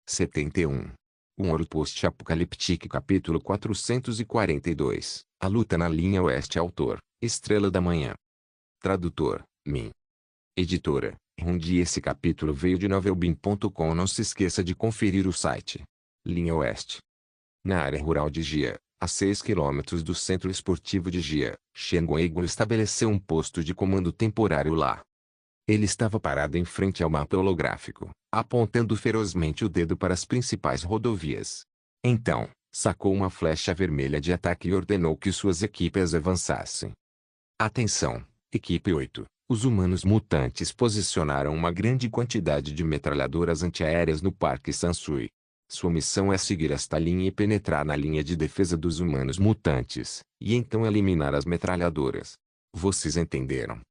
71. Um Ouro Post-Apocalíptico capítulo 442. A luta na linha oeste. Autor, Estrela da Manhã. Tradutor, Min. Editora, Rundi. Esse capítulo veio de novelbin.com. Não se esqueça de conferir o site. Linha oeste. Na área rural de Jia, a 6 km do centro esportivo de Jia, Shen Guogu estabeleceu um posto de comando temporário lá. Ele estava parado em frente ao mapa holográfico, apontando ferozmente o dedo para as principais rodovias. Então, sacou uma flecha vermelha de ataque e ordenou que suas equipes avançassem. Atenção, equipe 8. Os humanos mutantes posicionaram uma grande quantidade de metralhadoras antiaéreas no Parque Sansui. Sua missão é seguir esta linha e penetrar na linha de defesa dos humanos mutantes, e então eliminar as metralhadoras. Vocês entenderam?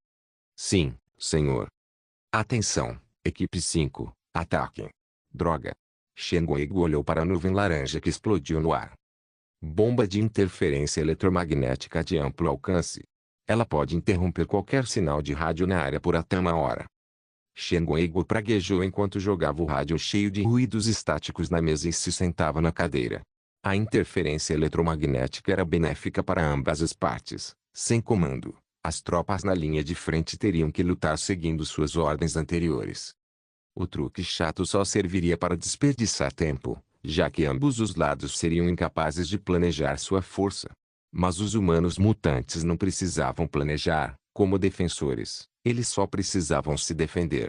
Sim, senhor. Atenção, equipe 5, ataquem. Droga. Shen Guogu olhou para a nuvem laranja que explodiu no ar. Bomba de interferência eletromagnética de amplo alcance. Ela pode interromper qualquer sinal de rádio na área por até uma hora. Shen Guogu praguejou enquanto jogava o rádio cheio de ruídos estáticos na mesa e se sentava na cadeira. A interferência eletromagnética era benéfica para ambas as partes. Sem comando, as tropas na linha de frente teriam que lutar seguindo suas ordens anteriores. O truque chato só serviria para desperdiçar tempo, já que ambos os lados seriam incapazes de planejar sua força. Mas os humanos mutantes não precisavam planejar, como defensores, eles só precisavam se defender.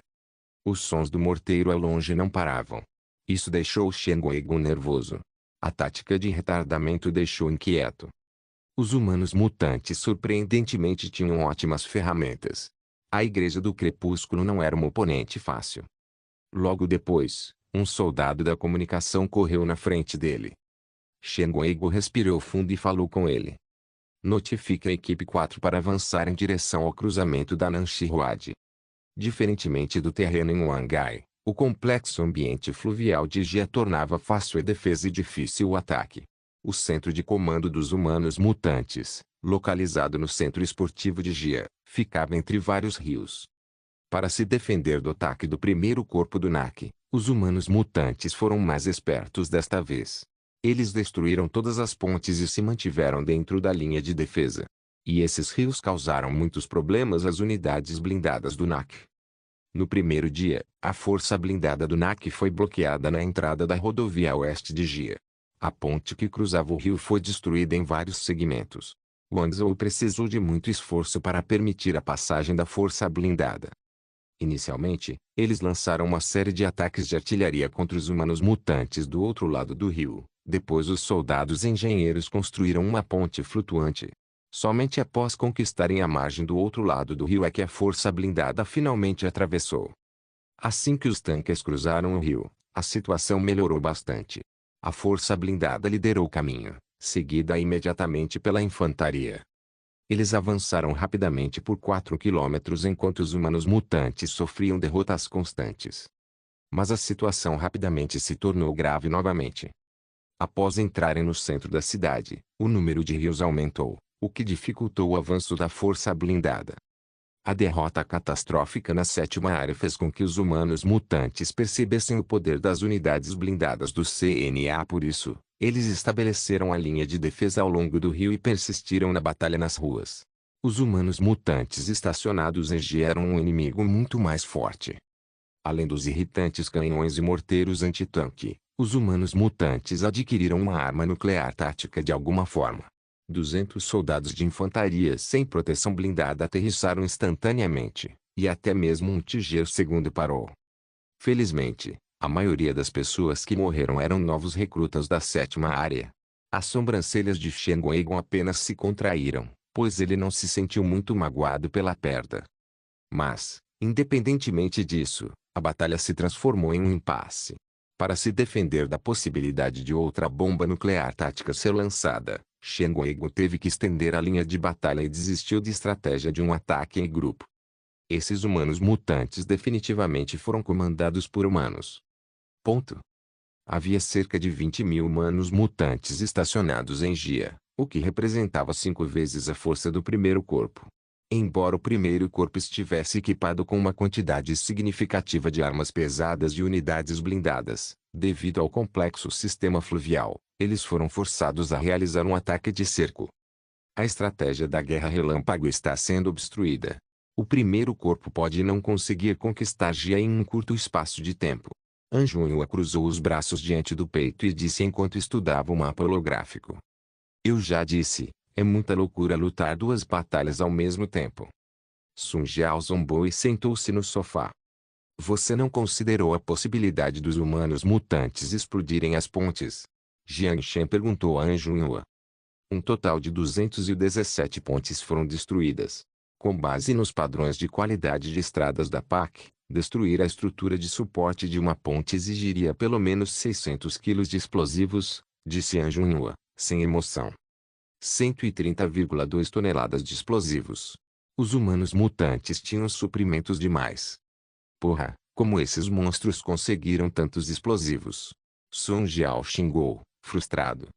Os sons do morteiro ao longe não paravam. Isso deixou Shen Guogu nervoso. A tática de retardamento o deixou inquieto. Os humanos mutantes surpreendentemente tinham ótimas ferramentas. A Igreja do Crepúsculo não era um oponente fácil. Logo depois, um soldado da comunicação correu na frente dele. Shen Guogu respirou fundo e falou com ele. Notifique a equipe 4 para avançar em direção ao cruzamento da Nanshi Road. Diferentemente do terreno em Wangai, o complexo ambiente fluvial de Jia tornava fácil a defesa e difícil o ataque. O centro de comando dos humanos mutantes, localizado no centro esportivo de Jia, ficava entre vários rios. Para se defender do ataque do primeiro corpo do NAC, os humanos mutantes foram mais espertos desta vez. Eles destruíram todas as pontes e se mantiveram dentro da linha de defesa. E esses rios causaram muitos problemas às unidades blindadas do NAC. No primeiro dia, a força blindada do NAC foi bloqueada na entrada da rodovia oeste de Jia. A ponte que cruzava o rio foi destruída em vários segmentos. Wang Zhou precisou de muito esforço para permitir a passagem da força blindada. Inicialmente, eles lançaram uma série de ataques de artilharia contra os humanos mutantes do outro lado do rio. Depois os soldados engenheiros construíram uma ponte flutuante. Somente após conquistarem a margem do outro lado do rio é que a força blindada finalmente atravessou. Assim que os tanques cruzaram o rio, a situação melhorou bastante. A força blindada liderou o caminho, seguida imediatamente pela infantaria. Eles avançaram rapidamente por 4 quilômetros enquanto os humanos mutantes sofriam derrotas constantes. Mas a situação rapidamente se tornou grave novamente. Após entrarem no centro da cidade, o número de rios aumentou, o que dificultou o avanço da força blindada. A derrota catastrófica na sétima área fez com que os humanos mutantes percebessem o poder das unidades blindadas do CNA. Por isso, eles estabeleceram a linha de defesa ao longo do rio e persistiram na batalha nas ruas. Os humanos mutantes estacionados em Jia eram um inimigo muito mais forte. Além dos irritantes canhões e morteiros antitanque, os humanos mutantes adquiriram uma arma nuclear tática de alguma forma. 200 soldados de infantaria sem proteção blindada aterrissaram instantaneamente, e até mesmo um Tiger II parou. Felizmente, a maioria das pessoas que morreram eram novos recrutas da sétima área. As sobrancelhas de Shen Guogu apenas se contraíram, pois ele não se sentiu muito magoado pela perda. Mas, independentemente disso, a batalha se transformou em um impasse. Para se defender da possibilidade de outra bomba nuclear tática ser lançada, Shen Guogu teve que estender a linha de batalha e desistiu de estratégia de um ataque em grupo. Esses humanos mutantes definitivamente foram comandados por humanos. Ponto. Havia cerca de 20.000 humanos mutantes estacionados em Jia, o que representava 5 vezes a força do primeiro corpo. Embora o primeiro corpo estivesse equipado com uma quantidade significativa de armas pesadas e unidades blindadas, devido ao complexo sistema fluvial, eles foram forçados a realizar um ataque de cerco. A estratégia da guerra relâmpago está sendo obstruída. O primeiro corpo pode não conseguir conquistar Jia em um curto espaço de tempo. Anjunhua cruzou os braços diante do peito e disse enquanto estudava o mapa holográfico. Eu já disse, é muita loucura lutar duas batalhas ao mesmo tempo. Sun Jiao zombou e sentou-se no sofá. Você não considerou a possibilidade dos humanos mutantes explodirem as pontes? Jiang Shen perguntou a Anjunhua. Um total de 217 pontes foram destruídas. Com base nos padrões de qualidade de estradas da PAC, destruir a estrutura de suporte de uma ponte exigiria pelo menos 600 quilos de explosivos, disse Anjunhua, sem emoção. 130,2 toneladas de explosivos. Os humanos mutantes tinham suprimentos demais. Porra, como esses monstros conseguiram tantos explosivos? Sun Jiao xingou, frustrado.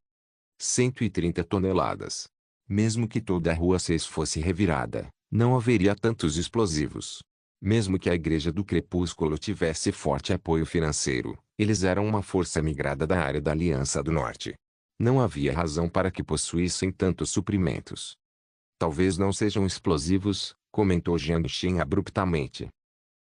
130 toneladas. Mesmo que toda a Rua 6 fosse revirada, não haveria tantos explosivos. Mesmo que a Igreja do Crepúsculo tivesse forte apoio financeiro, eles eram uma força migrada da área da Aliança do Norte. Não havia razão para que possuíssem tantos suprimentos. Talvez não sejam explosivos, comentou Jiang Shen abruptamente.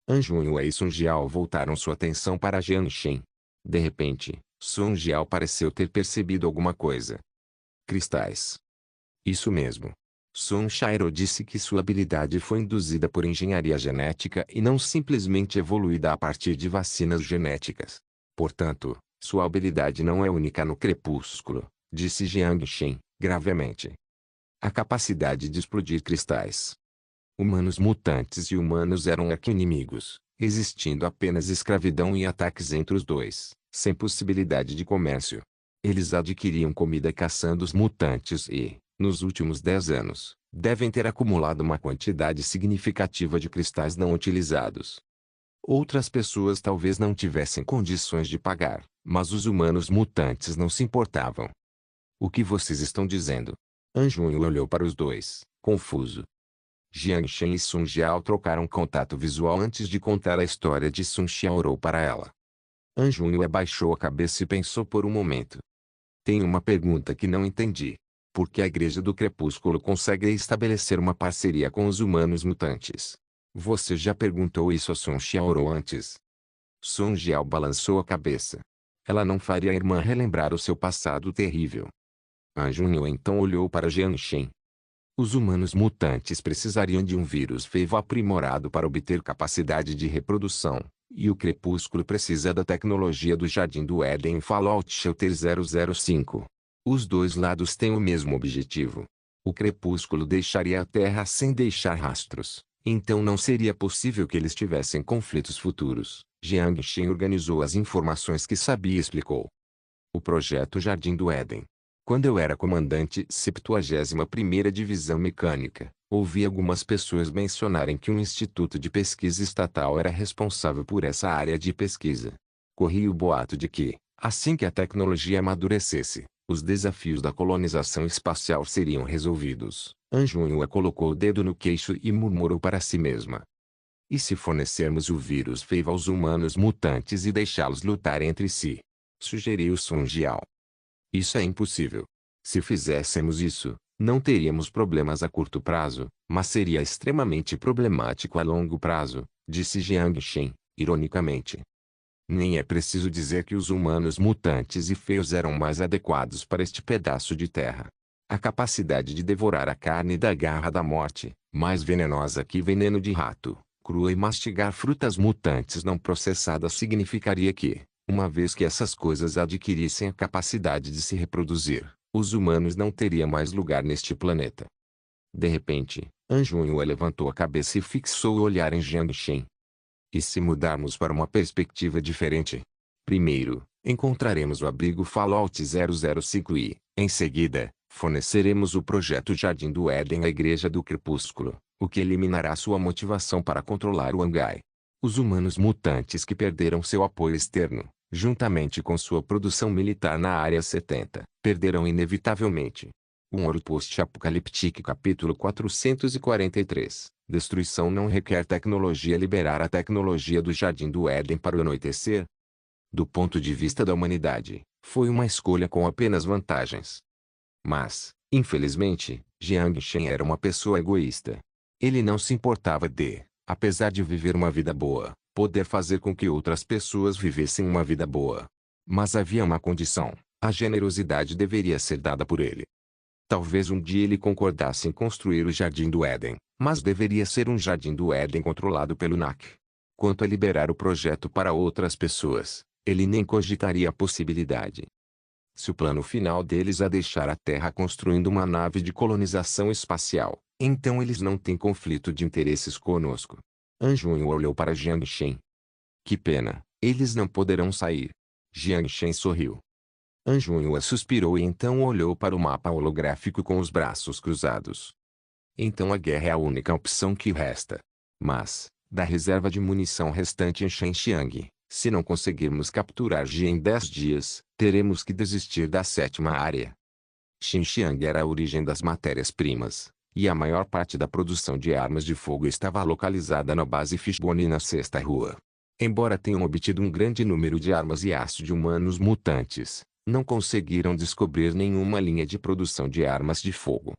Anjunhua e Sun Jiao voltaram sua atenção para Jiang Shen. De repente, Sun Jiao pareceu ter percebido alguma coisa. Cristais. Isso mesmo. Sun Shairo disse que sua habilidade foi induzida por engenharia genética e não simplesmente evoluída a partir de vacinas genéticas. Portanto, sua habilidade não é única no crepúsculo, disse Jiang Shen, gravemente. A capacidade de explodir cristais. Humanos mutantes e humanos eram arqui-inimigos, existindo apenas escravidão e ataques entre os dois, sem possibilidade de comércio. Eles adquiriam comida caçando os mutantes e, nos últimos 10 anos, devem ter acumulado uma quantidade significativa de cristais não utilizados. Outras pessoas talvez não tivessem condições de pagar, mas os humanos mutantes não se importavam. O que vocês estão dizendo? Anjunhua olhou para os dois, confuso. Jiang Shen e Sun Jiao trocaram contato visual antes de contar a história de Sun Xiaorou para ela. Anjunhua baixou a cabeça e pensou por um momento. Tenho uma pergunta que não entendi. Por que a Igreja do Crepúsculo consegue estabelecer uma parceria com os humanos mutantes? Você já perguntou isso a Sun Xiaorou antes? Sun Jiao balançou a cabeça. Ela não faria a irmã relembrar o seu passado terrível. Anjunhua então olhou para Jiang Shen. Os humanos mutantes precisariam de um vírus vivo aprimorado para obter capacidade de reprodução, e o Crepúsculo precisa da tecnologia do Jardim do Éden em Fallout Shelter 005. Os dois lados têm o mesmo objetivo. O Crepúsculo deixaria a Terra sem deixar rastros, então não seria possível que eles tivessem conflitos futuros. Jiang Shen organizou as informações que sabia e explicou. O projeto Jardim do Éden. Quando eu era comandante 71ª Divisão Mecânica, ouvi algumas pessoas mencionarem que um instituto de pesquisa estatal era responsável por essa área de pesquisa. Corria o boato de que, assim que a tecnologia amadurecesse, os desafios da colonização espacial seriam resolvidos. Anjunhua colocou o dedo no queixo e murmurou para si mesma. E se fornecermos o vírus vivo aos humanos mutantes e deixá-los lutar entre si? Sugeriu Sun Jiao. Isso é impossível. Se fizéssemos isso, não teríamos problemas a curto prazo, mas seria extremamente problemático a longo prazo, disse Jiang Shen, ironicamente. Nem é preciso dizer que os humanos mutantes e feios eram mais adequados para este pedaço de terra. A capacidade de devorar a carne da garra da morte, mais venenosa que veneno de rato, crua e mastigar frutas mutantes não processadas significaria que, uma vez que essas coisas adquirissem a capacidade de se reproduzir, os humanos não teriam mais lugar neste planeta. De repente, Anjunhua levantou a cabeça e fixou o olhar em Jiang Shen. E se mudarmos para uma perspectiva diferente? Primeiro, encontraremos o abrigo Fallout 005 e, em seguida, forneceremos o projeto Jardim do Éden à Igreja do Crepúsculo, o que eliminará sua motivação para controlar o Angai. Os humanos mutantes que perderam seu apoio externo, juntamente com sua produção militar na Área 70, perderão inevitavelmente. Um World Post-Apocalíptico capítulo 443. Destruição não requer tecnologia. Liberar a tecnologia do Jardim do Éden para o anoitecer. Do ponto de vista da humanidade, foi uma escolha com apenas vantagens. Mas, infelizmente, Jiang Shen era uma pessoa egoísta. Ele não se importava de, apesar de viver uma vida boa, poder fazer com que outras pessoas vivessem uma vida boa. Mas havia uma condição: a generosidade deveria ser dada por ele. Talvez um dia ele concordasse em construir o Jardim do Éden, mas deveria ser um Jardim do Éden controlado pelo NAC. Quanto a liberar o projeto para outras pessoas, ele nem cogitaria a possibilidade. Se o plano final deles é deixar a Terra construindo uma nave de colonização espacial, então eles não têm conflito de interesses conosco. Anjunho olhou para Jiang Shen. Que pena, eles não poderão sair. Jiang Shen sorriu. Anjunhua suspirou e então olhou para o mapa holográfico com os braços cruzados. Então a guerra é a única opção que resta. Mas, da reserva de munição restante em Shenxiang, se não conseguirmos capturar Ji em 10 dias, teremos que desistir da 7ª área. Xinjiang era a origem das matérias-primas, e a maior parte da produção de armas de fogo estava localizada na base Fishbone na 6ª rua. Embora tenham obtido um grande número de armas e aço de humanos mutantes, não conseguiram descobrir nenhuma linha de produção de armas de fogo.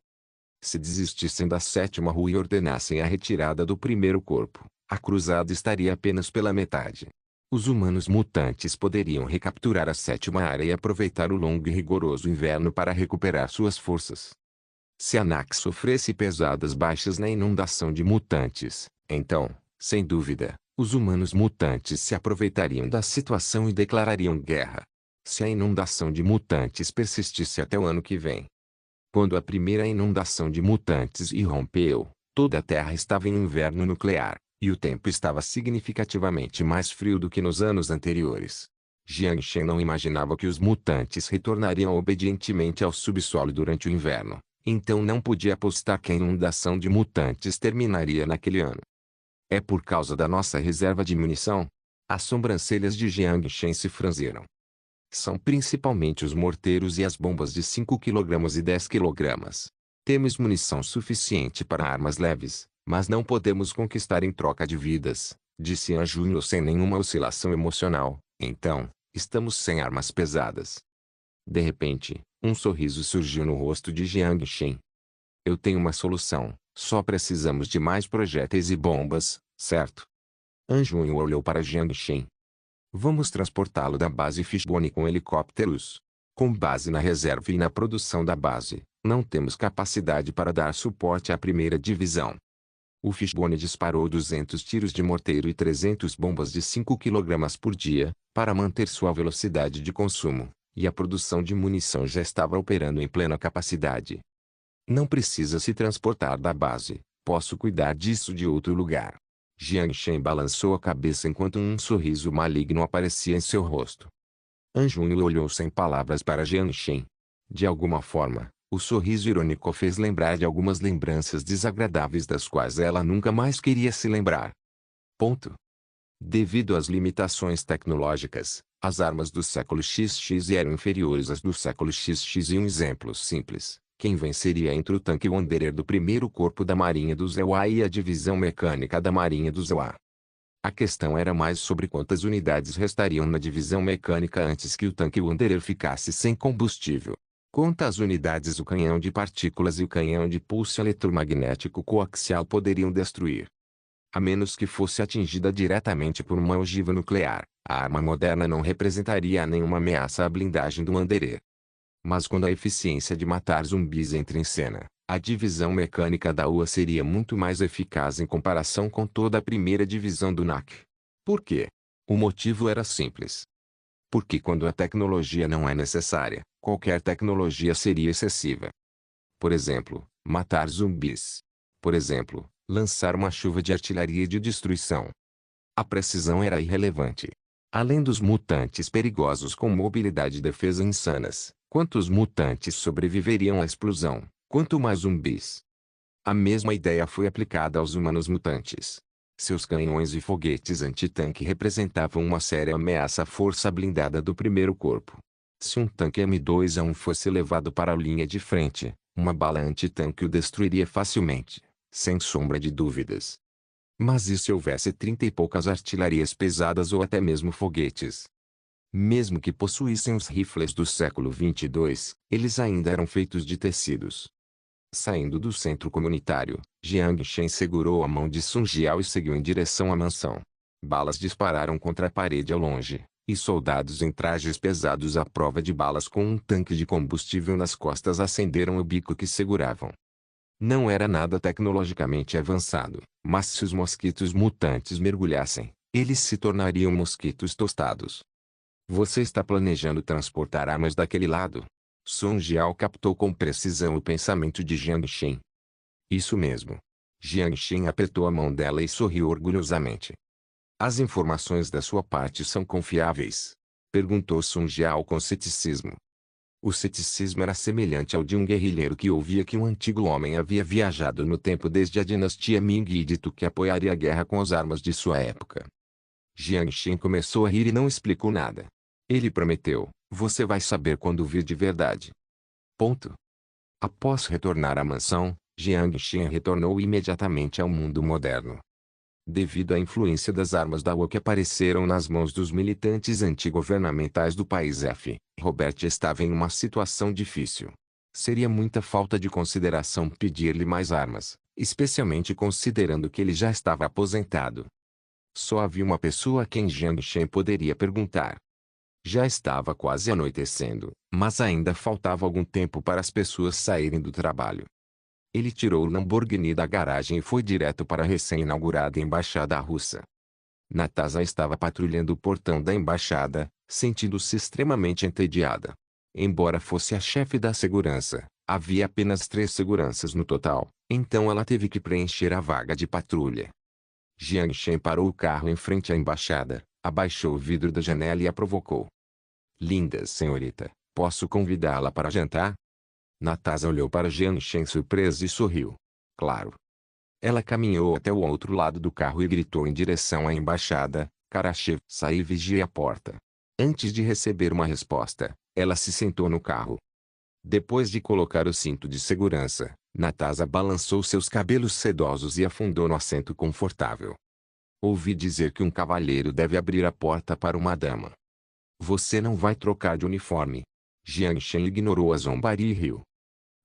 Se desistissem da 7ª rua e ordenassem a retirada do primeiro corpo, a cruzada estaria apenas pela metade. Os humanos mutantes poderiam recapturar a 7ª área e aproveitar o longo e rigoroso inverno para recuperar suas forças. Se a NAC sofresse pesadas baixas na inundação de mutantes, então, sem dúvida, os humanos mutantes se aproveitariam da situação e declarariam guerra. Se a inundação de mutantes persistisse até o ano que vem. Quando a primeira inundação de mutantes irrompeu, toda a Terra estava em inverno nuclear, e o tempo estava significativamente mais frio do que nos anos anteriores. Jiang Shen não imaginava que os mutantes retornariam obedientemente ao subsolo durante o inverno, então não podia apostar que a inundação de mutantes terminaria naquele ano. É por causa da nossa reserva de munição? As sobrancelhas de Jiang Shen se franziram. São principalmente os morteiros e as bombas de 5 kg e 10 kg. Temos munição suficiente para armas leves, mas não podemos conquistar em troca de vidas, disse Anjunho sem nenhuma oscilação emocional. Então, estamos sem armas pesadas. De repente, um sorriso surgiu no rosto de Jiang Shen. Eu tenho uma solução, só precisamos de mais projéteis e bombas, certo? Anjunho olhou para Jiang Shen. Vamos transportá-lo da base Fishbone com helicópteros. Com base na reserva e na produção da base, não temos capacidade para dar suporte à primeira divisão. O Fishbone disparou 200 tiros de morteiro e 300 bombas de 5 kg por dia, para manter sua velocidade de consumo, e a produção de munição já estava operando em plena capacidade. Não precisa se transportar da base, posso cuidar disso de outro lugar. Jiang Shen balançou a cabeça enquanto um sorriso maligno aparecia em seu rosto. Anjunho olhou sem palavras para Jiang Shen. De alguma forma, o sorriso irônico fez lembrar de algumas lembranças desagradáveis das quais ela nunca mais queria se lembrar. Ponto. Devido às limitações tecnológicas, as armas do século XX eram inferiores às do século XX e um exemplo simples. Quem venceria entre o tanque Wanderer do primeiro corpo da Marinha dos Zewa e a divisão mecânica da Marinha dos Zewa? A questão era mais sobre quantas unidades restariam na divisão mecânica antes que o tanque Wanderer ficasse sem combustível. Quantas unidades o canhão de partículas e o canhão de pulso eletromagnético coaxial poderiam destruir? A menos que fosse atingida diretamente por uma ogiva nuclear, a arma moderna não representaria nenhuma ameaça à blindagem do Wanderer. Mas quando a eficiência de matar zumbis entra em cena, a divisão mecânica da UA seria muito mais eficaz em comparação com toda a primeira divisão do NAC. Por quê? O motivo era simples. Porque quando a tecnologia não é necessária, qualquer tecnologia seria excessiva. Por exemplo, matar zumbis. Por exemplo, lançar uma chuva de artilharia de destruição. A precisão era irrelevante. Além dos mutantes perigosos com mobilidade e defesa insanas, quantos mutantes sobreviveriam à explosão? Quanto mais zumbis? A mesma ideia foi aplicada aos humanos mutantes. Seus canhões e foguetes antitanque representavam uma séria ameaça à força blindada do primeiro corpo. Se um tanque M2A1 fosse levado para a linha de frente, uma bala antitanque o destruiria facilmente, sem sombra de dúvidas. Mas e se houvesse 30 e poucas artilharias pesadas ou até mesmo foguetes? Mesmo que possuíssem os rifles do século 22, eles ainda eram feitos de tecidos. Saindo do centro comunitário, Jiang Shen segurou a mão de Sun Jiao e seguiu em direção à mansão. Balas dispararam contra a parede ao longe, e soldados em trajes pesados à prova de balas com um tanque de combustível nas costas acenderam o bico que seguravam. Não era nada tecnologicamente avançado, mas se os mosquitos mutantes mergulhassem, eles se tornariam mosquitos tostados. Você está planejando transportar armas daquele lado? Sun Jiao captou com precisão o pensamento de Jiang Shen. Isso mesmo. Jiang Shen apertou a mão dela e sorriu orgulhosamente. As informações da sua parte são confiáveis? Perguntou Sun Jiao com ceticismo. O ceticismo era semelhante ao de um guerrilheiro que ouvia que um antigo homem havia viajado no tempo desde a dinastia Ming e dito que apoiaria a guerra com as armas de sua época. Jiang Shen começou a rir e não explicou nada. Ele prometeu, você vai saber quando vir de verdade. Ponto. Após retornar à mansão, Jiang Shen retornou imediatamente ao mundo moderno. Devido à influência das armas da UA que apareceram nas mãos dos militantes antigovernamentais do país F, Robert estava em uma situação difícil. Seria muita falta de consideração pedir-lhe mais armas, especialmente considerando que ele já estava aposentado. Só havia uma pessoa a quem Jiang Shen poderia perguntar. Já estava quase anoitecendo, mas ainda faltava algum tempo para as pessoas saírem do trabalho. Ele tirou o Lamborghini da garagem e foi direto para a recém-inaugurada embaixada russa. Natasha estava patrulhando o portão da embaixada, sentindo-se extremamente entediada. Embora fosse a chefe da segurança, havia apenas 3 seguranças no total, então ela teve que preencher a vaga de patrulha. Jiang Shen parou o carro em frente à embaixada, abaixou o vidro da janela e a provocou. Linda senhorita, posso convidá-la para jantar? Natasha olhou para Jiang Shen surpresa e sorriu. Claro. Ela caminhou até o outro lado do carro e gritou em direção à embaixada, Karachev, sai e vigie a porta. Antes de receber uma resposta, ela se sentou no carro. Depois de colocar o cinto de segurança, Natasha balançou seus cabelos sedosos e afundou no assento confortável. Ouvi dizer que um cavalheiro deve abrir a porta para uma dama. Você não vai trocar de uniforme. Jiang Shen ignorou a zombaria e riu.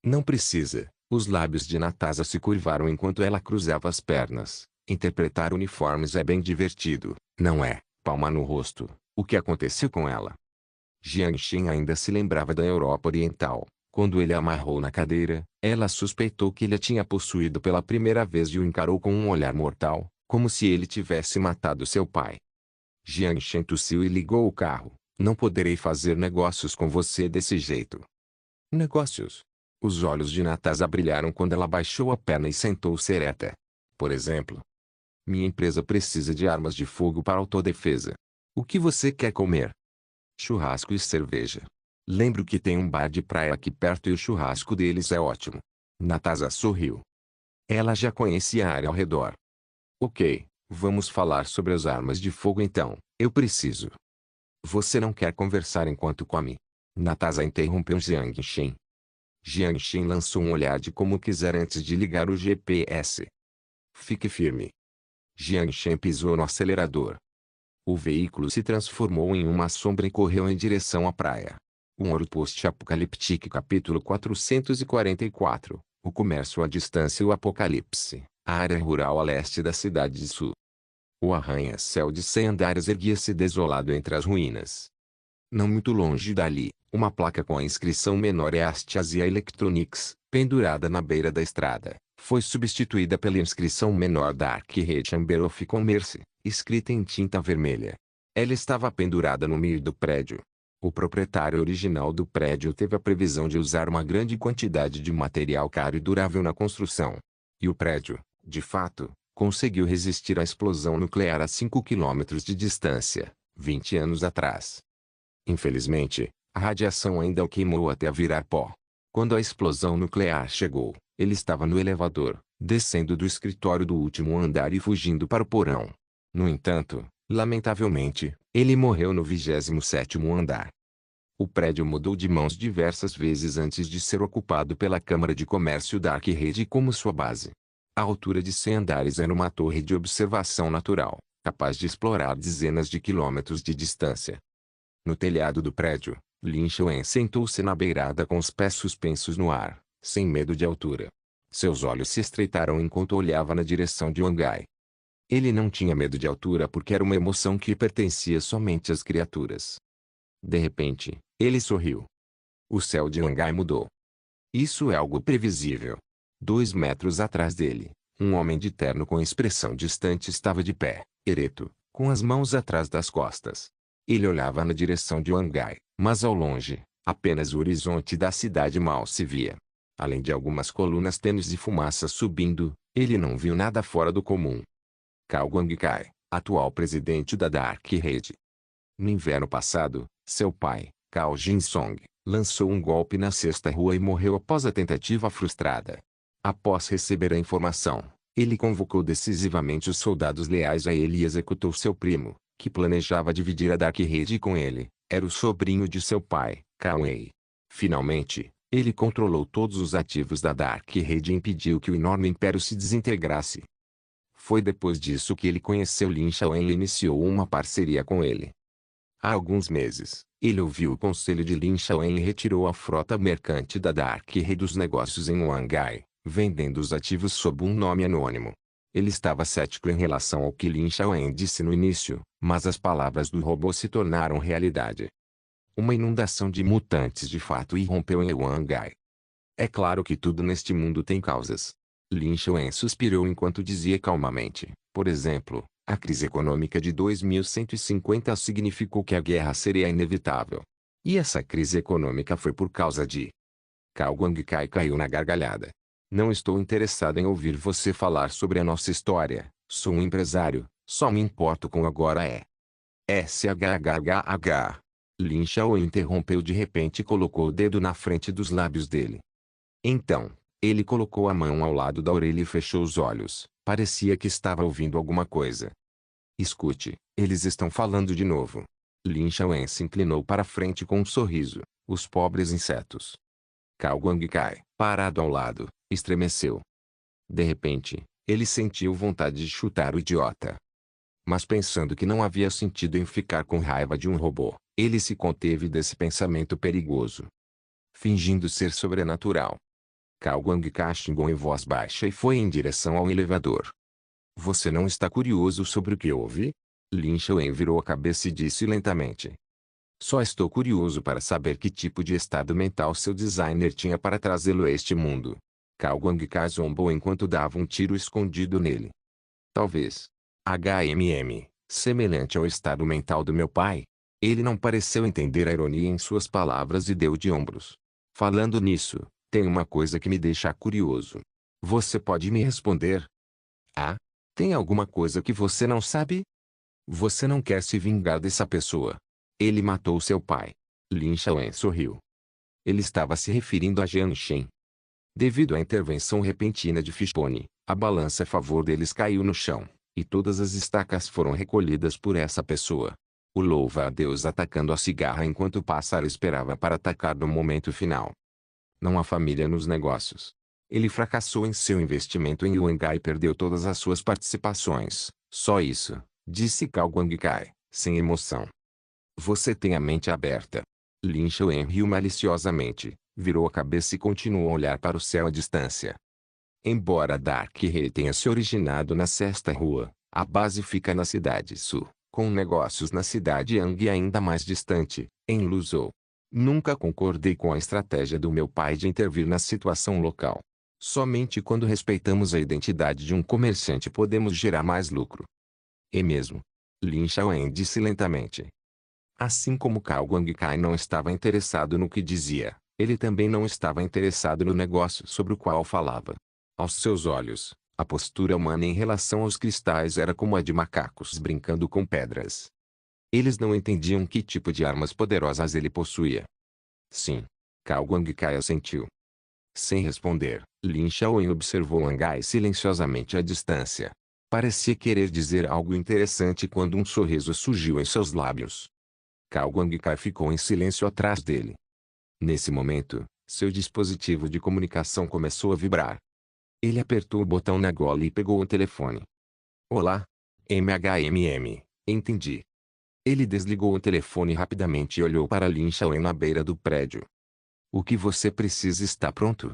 Não precisa. Os lábios de Natasha se curvaram enquanto ela cruzava as pernas. Interpretar uniformes é bem divertido, não é? Palma no rosto. O que aconteceu com ela? Jiang Shen ainda se lembrava da Europa Oriental. Quando ele a amarrou na cadeira, ela suspeitou que ele a tinha possuído pela primeira vez e o encarou com um olhar mortal, como se ele tivesse matado seu pai. Jiang Shen tossiu e ligou o carro. Não poderei fazer negócios com você desse jeito. Negócios? Os olhos de Natasha brilharam quando ela baixou a perna e sentou-se ereta. Por exemplo, minha empresa precisa de armas de fogo para autodefesa. O que você quer comer? Churrasco e cerveja. Lembro que tem um bar de praia aqui perto e o churrasco deles é ótimo. Natasha sorriu. Ela já conhecia a área ao redor. Ok, vamos falar sobre as armas de fogo então. Eu preciso. Você não quer conversar enquanto come? Natasha interrompeu Jiang Shen. Jiang Shen lançou um olhar de como quiser antes de ligar o GPS. Fique firme. Jiang Shen pisou no acelerador. O veículo se transformou em uma sombra e correu em direção à praia. Um ouro post-apocalíptico capítulo 444. O comércio à distância e o apocalipse. A área rural a leste da cidade de Su. O arranha-céu de 100 andares erguia-se desolado entre as ruínas. Não muito longe dali, uma placa com a inscrição Menor East Asia Electronics, pendurada na beira da estrada, foi substituída pela inscrição Menor Dark Red Chamber of Commerce, escrita em tinta vermelha. Ela estava pendurada no meio do prédio. O proprietário original do prédio teve a previsão de usar uma grande quantidade de material caro e durável na construção. E o prédio, de fato, conseguiu resistir à explosão nuclear a 5 quilômetros de distância, 20 anos atrás. Infelizmente, a radiação ainda o queimou até virar pó. Quando a explosão nuclear chegou, ele estava no elevador, descendo do escritório do último andar e fugindo para o porão. No entanto, lamentavelmente, ele morreu no 27º andar. O prédio mudou de mãos diversas vezes antes de ser ocupado pela Câmara de Comércio da Arquirede como sua base. A altura de 100 andares era uma torre de observação natural, capaz de explorar dezenas de quilômetros de distância. No telhado do prédio, Lin Xuan sentou-se na beirada com os pés suspensos no ar, sem medo de altura. Seus olhos se estreitaram enquanto olhava na direção de Wangai. Ele não tinha medo de altura porque era uma emoção que pertencia somente às criaturas. De repente, ele sorriu. O céu de Wangai mudou. Isso é algo previsível. 2 metros atrás dele, um homem de terno com expressão distante estava de pé, ereto, com as mãos atrás das costas. Ele olhava na direção de Wangai, mas ao longe, apenas o horizonte da cidade mal se via. Além de algumas colunas tênues de fumaça subindo, ele não viu nada fora do comum. Cao Guangkai, atual presidente da Dark Red. No inverno passado, seu pai, Cao Jinsong, lançou um golpe na Sexta Rua e morreu após a tentativa frustrada. Após receber a informação, ele convocou decisivamente os soldados leais a ele e executou seu primo, que planejava dividir a Dark Red com ele. Era o sobrinho de seu pai, Cao Wei. Finalmente, ele controlou todos os ativos da Dark Red e impediu que o enorme império se desintegrasse. Foi depois disso que ele conheceu Lin Xuan e iniciou uma parceria com ele. Há alguns meses, ele ouviu o conselho de Lin Xuan e retirou a frota mercante da Dark Red dos negócios em Wangai, vendendo os ativos sob um nome anônimo. Ele estava cético em relação ao que Lin Xuan disse no início, mas as palavras do robô se tornaram realidade. Uma inundação de mutantes de fato irrompeu em Wangai. É claro que tudo neste mundo tem causas. Lin Xuan suspirou enquanto dizia calmamente, por exemplo, a crise econômica de 2150 significou que a guerra seria inevitável. E essa crise econômica foi por causa de... Cao Guangkai caiu na gargalhada. Não estou interessado em ouvir você falar sobre a nossa história. Sou um empresário, só me importo com agora é. SHHH. Lin Xuan interrompeu de repente e colocou o dedo na frente dos lábios dele. Então, ele colocou a mão ao lado da orelha e fechou os olhos. Parecia que estava ouvindo alguma coisa. Escute, eles estão falando de novo. Lin Xuan se inclinou para frente com um sorriso. Os pobres insetos. Cao Guangkai, parado ao lado, estremeceu. De repente, ele sentiu vontade de chutar o idiota. Mas pensando que não havia sentido em ficar com raiva de um robô, ele se conteve desse pensamento perigoso. Fingindo ser sobrenatural, Cao Guangkai xingou em voz baixa e foi em direção ao elevador. Você não está curioso sobre o que houve? Lin Xuan virou a cabeça e disse lentamente. Só estou curioso para saber que tipo de estado mental seu designer tinha para trazê-lo a este mundo. Cao Guangkai zombou enquanto dava um tiro escondido nele. Talvez. Semelhante ao estado mental do meu pai. Ele não pareceu entender a ironia em suas palavras e deu de ombros. Falando nisso, tem uma coisa que me deixa curioso. Você pode me responder? Ah? Tem alguma coisa que você não sabe? Você não quer se vingar dessa pessoa. Ele matou seu pai. Lin Xuan sorriu. Ele estava se referindo a Jian Shen. Devido à intervenção repentina de Fishbone, a balança a favor deles caiu no chão, e todas as estacas foram recolhidas por essa pessoa. O louva-a-Deus atacando a cigarra enquanto o pássaro esperava para atacar no momento final. Não há família nos negócios. Ele fracassou em seu investimento em Wangai e perdeu todas as suas participações. Só isso, disse Cao Guangkai, sem emoção. Você tem a mente aberta. Lin Xuan riu maliciosamente, virou a cabeça e continuou a olhar para o céu à distância. Embora Dark Red tenha se originado na Sexta Rua, a base fica na cidade sul, com negócios na cidade Yang e ainda mais distante, em Luzhou. Nunca concordei com a estratégia do meu pai de intervir na situação local. Somente quando respeitamos a identidade de um comerciante podemos gerar mais lucro. E mesmo. Lin Xuan disse lentamente. Assim como Cao Guangkai não estava interessado no que dizia, ele também não estava interessado no negócio sobre o qual falava. Aos seus olhos, a postura humana em relação aos cristais era como a de macacos brincando com pedras. Eles não entendiam que tipo de armas poderosas ele possuía. Sim. Cao Guangkai assentiu. Sem responder, Lin Xuan observou Wangai silenciosamente à distância. Parecia querer dizer algo interessante quando um sorriso surgiu em seus lábios. Cao Guangkai ficou em silêncio atrás dele. Nesse momento, seu dispositivo de comunicação começou a vibrar. Ele apertou o botão na gola e pegou o telefone. Olá. MHMM, entendi. Ele desligou o telefone rapidamente e olhou para Lin Shaoen na beira do prédio. O que você precisa está pronto?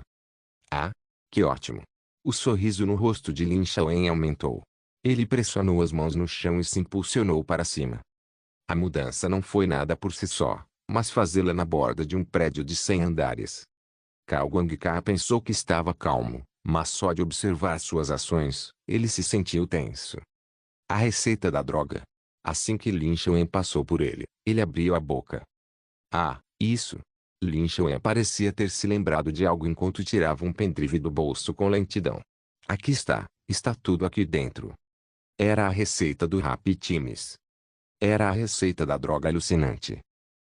Ah, que ótimo. O sorriso no rosto de Lin Shaoen aumentou. Ele pressionou as mãos no chão e se impulsionou para cima. A mudança não foi nada por si só, mas fazê-la na borda de um prédio de 100 andares. Cao Guangkai pensou que estava calmo, mas só de observar suas ações, ele se sentiu tenso. A receita da droga. Assim que Lin Shaoen passou por ele, ele abriu a boca. Ah, isso. Lin Shaoen parecia ter se lembrado de algo enquanto tirava um pendrive do bolso com lentidão. Aqui está tudo aqui dentro. Era a receita do Happy Times. Era a receita da droga alucinante.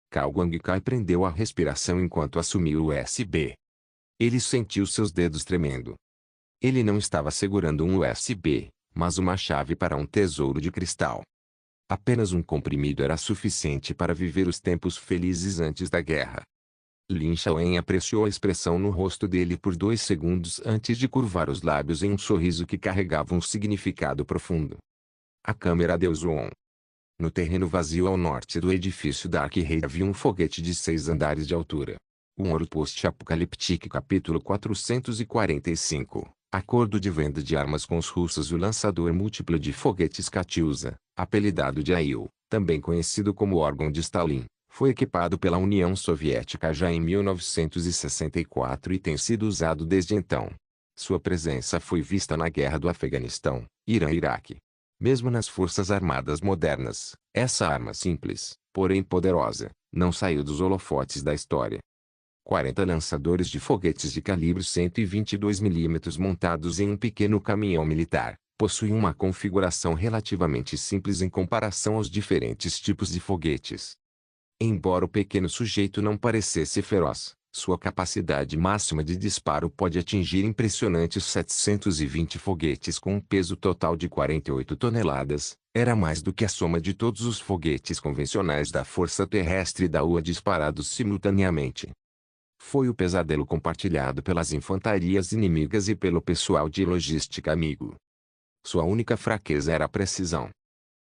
Cao Guangkai prendeu a respiração enquanto assumiu o USB. Ele sentiu seus dedos tremendo. Ele não estava segurando um USB, mas uma chave para um tesouro de cristal. Apenas um comprimido era suficiente para viver os tempos felizes antes da guerra. Lin Shaoen apreciou a expressão no rosto dele por 2 segundos antes de curvar os lábios em um sorriso que carregava um significado profundo. A câmera deu zoom. No terreno vazio ao norte do edifício Dark Ray havia um foguete de 6 andares de altura. Um ouro post-apocalíptico capítulo 445. Acordo de venda de armas com os russos. O lançador múltiplo de foguetes Katyusha, apelidado de AIL, também conhecido como órgão de Stalin, foi equipado pela União Soviética já em 1964 e tem sido usado desde então. Sua presença foi vista na Guerra do Afeganistão, Irã e Iraque. Mesmo nas forças armadas modernas, essa arma simples, porém poderosa, não saiu dos holofotes da história. 40 lançadores de foguetes de calibre 122 mm montados em um pequeno caminhão militar, possuem uma configuração relativamente simples em comparação aos diferentes tipos de foguetes. Embora o pequeno sujeito não parecesse feroz, sua capacidade máxima de disparo pode atingir impressionantes 720 foguetes com um peso total de 48 toneladas, era mais do que a soma de todos os foguetes convencionais da Força Terrestre e da UA disparados simultaneamente. Foi o pesadelo compartilhado pelas infantarias inimigas e pelo pessoal de logística amigo. Sua única fraqueza era a precisão.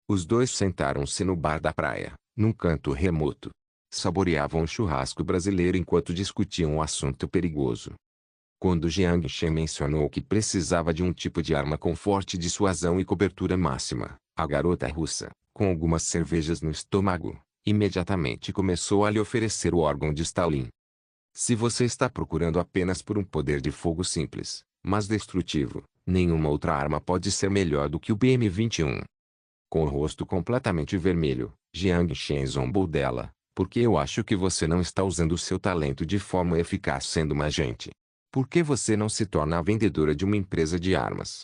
Os dois sentaram-se no bar da praia, num canto remoto. Saboreavam um churrasco brasileiro enquanto discutiam um assunto perigoso. Quando Jiang Shen mencionou que precisava de um tipo de arma com forte dissuasão e cobertura máxima, a garota russa, com algumas cervejas no estômago, imediatamente começou a lhe oferecer o órgão de Stalin. Se você está procurando apenas por um poder de fogo simples, mas destrutivo, nenhuma outra arma pode ser melhor do que o BM-21. Com o rosto completamente vermelho, Jiang Shen zombou dela. Porque eu acho que você não está usando o seu talento de forma eficaz sendo uma agente. Por que você não se torna a vendedora de uma empresa de armas?